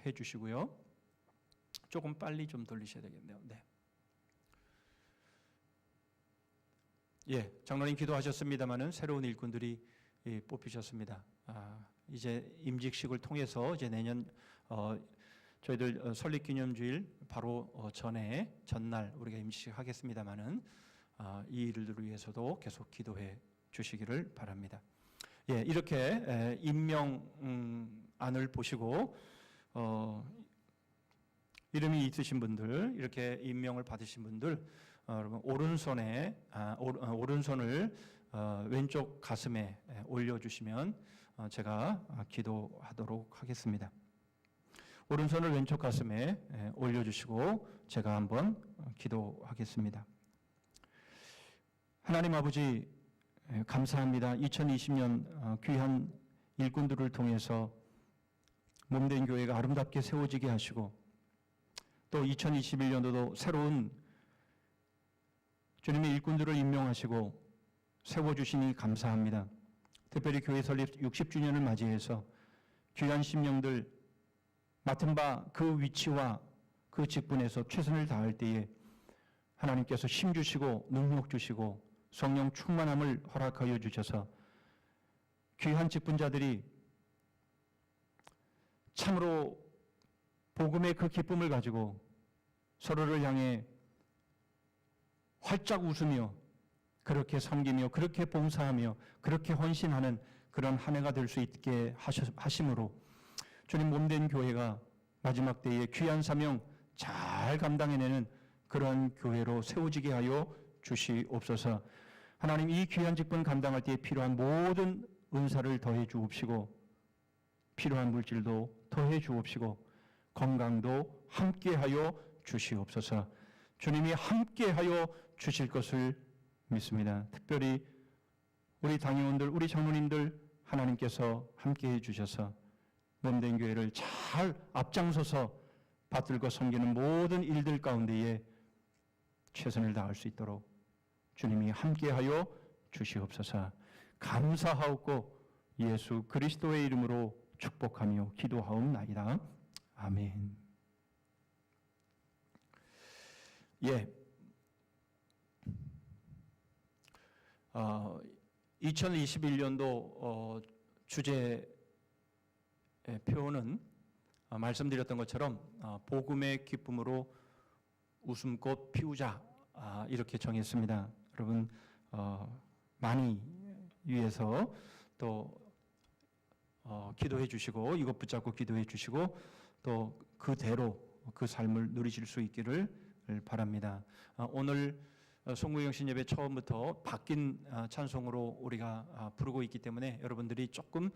해 주시고요. 조금 빨리 좀 돌리셔야 되겠네요. 네. 예, 장로님 기도하셨습니다마는 새로운 일꾼들이 뽑히셨습니다. 이제 임직식을 통해서 이제 내년 저희들 설립기념주일 바로 전날 우리가 임직식 하겠습니다마는 이 일들을 위해서도 계속 기도해 주시기를 바랍니다. 예, 이렇게 임명안을 보시고 이름이 있으신 분들, 이렇게 임명을 받으신 분들, 여러분 오른손을 왼쪽 가슴에 올려주시면 제가 기도하도록 하겠습니다. 오른손을 왼쪽 가슴에 올려주시고 제가 한번 기도하겠습니다. 하나님 아버지 감사합니다. 2020년 귀한 일꾼들을 통해서 몸된 교회가 아름답게 세워지게 하시고 또 2021년도도 새로운 주님의 일꾼들을 임명하시고 세워주시니 감사합니다. 특별히 교회 설립 60주년을 맞이해서 귀한 심령들 맡은 바 그 위치와 그 직분에서 최선을 다할 때에 하나님께서 힘 주시고 능력 주시고 성령 충만함을 허락하여 주셔서 귀한 직분자들이 참으로 복음의 그 기쁨을 가지고 서로를 향해 활짝 웃으며 그렇게 섬기며 그렇게 봉사하며 그렇게 헌신하는 그런 한 해가 될 수 있게 하심으로 주님 몸된 교회가 마지막 때에 귀한 사명 잘 감당해내는 그런 교회로 세워지게 하여 주시옵소서. 하나님 이 귀한 직분 감당할 때에 필요한 모든 은사를 더해 주옵시고 필요한 물질도 더해 주옵시고 건강도 함께하여 주시옵소서. 주님이 함께하여 주실 것을 믿습니다. 특별히 우리 당회원들, 우리 장로님들 하나님께서 함께해 주셔서 몸된 교회를 잘 앞장서서 받들고 섬기는 모든 일들 가운데에 최선을 다할 수 있도록 주님이 함께하여 주시옵소서. 감사하옵고 예수 그리스도의 이름으로 축복하며 기도하옵나이다. 아멘. 예. 2021년도 주제 표는 말씀드렸던 것처럼 복음의 기쁨으로 웃음꽃 피우자 이렇게 정했습니다. 여러분 많이 위해서 또 기도해 주시고 이것 붙잡고 기도해 주시고 또 그대로 그 삶을 누리실 수 있기를 바랍니다. 오늘 송구영신 예배 처음부터 바뀐 찬송으로 우리가 부르고 있기 때문에 여러분들이 조금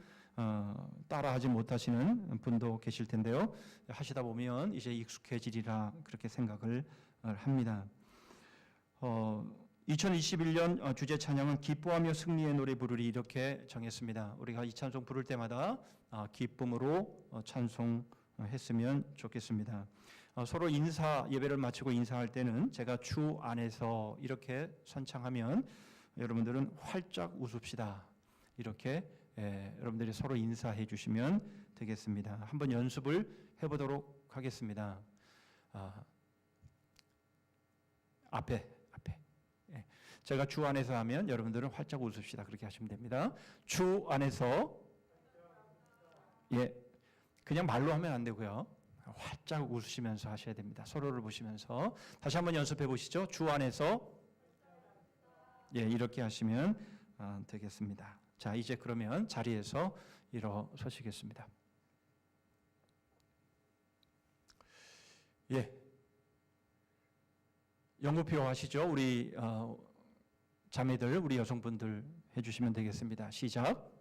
따라하지 못하시는 분도 계실 텐데요. 하시다 보면 이제 익숙해지리라 그렇게 생각을 합니다. 2021년 주제 찬양은 기뻐하며 승리의 노래 부르리 이렇게 정했습니다. 우리가 이 찬송 부를 때마다 기쁨으로 찬송했으면 좋겠습니다. 서로 인사 예배를 마치고 인사할 때는 제가 주 안에서 이렇게 선창하면 여러분들은 활짝 웃읍시다. 이렇게 여러분들이 서로 인사해 주시면 되겠습니다. 한번 연습을 해보도록 하겠습니다. 앞에 제가 주 안에서 하면 여러분들은 활짝 웃읍시다. 그렇게 하시면 됩니다. 주 안에서 그냥 말로 하면 안 되고요. 활짝 웃으시면서 하셔야 됩니다. 서로를 보시면서 다시 한번 연습해 보시죠. 주 안에서 이렇게 하시면 되겠습니다. 자, 이제 그러면 자리에서 일어서시겠습니다. 연구표 하시죠. 우리 자매들, 우리 여성분들 해주시면 되겠습니다. 시작.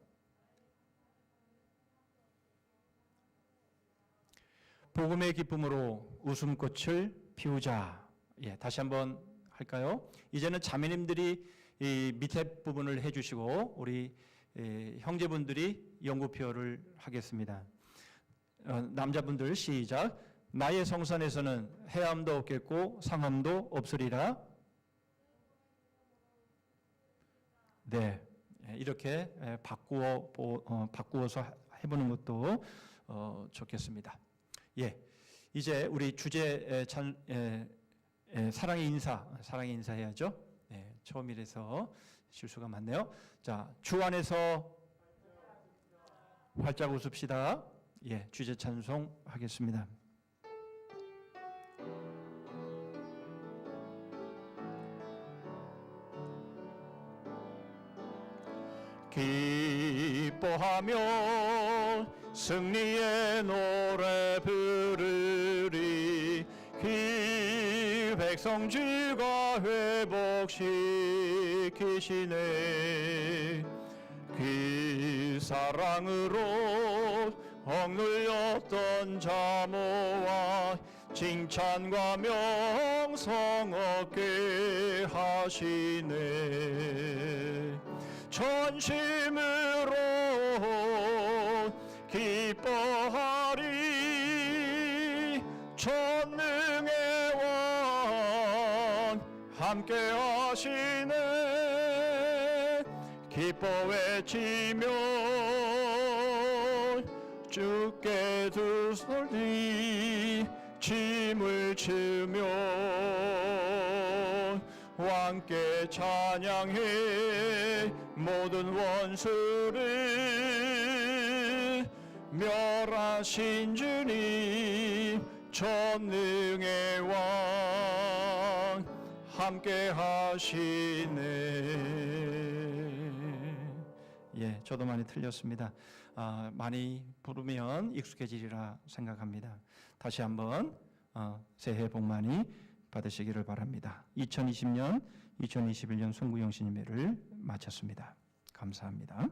복음의 기쁨으로 웃음꽃을 피우자. 예, 다시 한번 할까요? 이제는 자매님들이 이 밑에 부분을 해주시고 우리 형제분들이 연구표를 하겠습니다. 남자분들 시작. 나의 성산에서는 해함도 없겠고 상함도 없으리라. 네, 이렇게 바꾸어서 해보는 것도 좋겠습니다. 예, 이제 우리 주제 사랑의 인사해야죠. 네, 처음이라서 실수가 많네요. 자, 주 안에서 활짝 웃읍시다. 예, 주제 찬송 하겠습니다. 기뻐하며 승리의 노래 부르리. 백성 주가 회복시키시네. 그 사랑으로 억눌렸던 자모와 칭찬과 명성 얻게 하시네. 전심으로 기뻐하리. 전능의 왕 함께 하시네. 기뻐 외치며 주께 두 소리 춤을 추며 왕께 찬양해. 모든 원수를 멸하신 주님 전능의 왕 함께 하시네. 예, 저도 많이 틀렸습니다. 많이 부르면 익숙해지리라 생각합니다. 다시 한번 새해 복 많이 받으시기를 바랍니다. 2020년, 2021년 송구영신임회를 마쳤습니다. 감사합니다.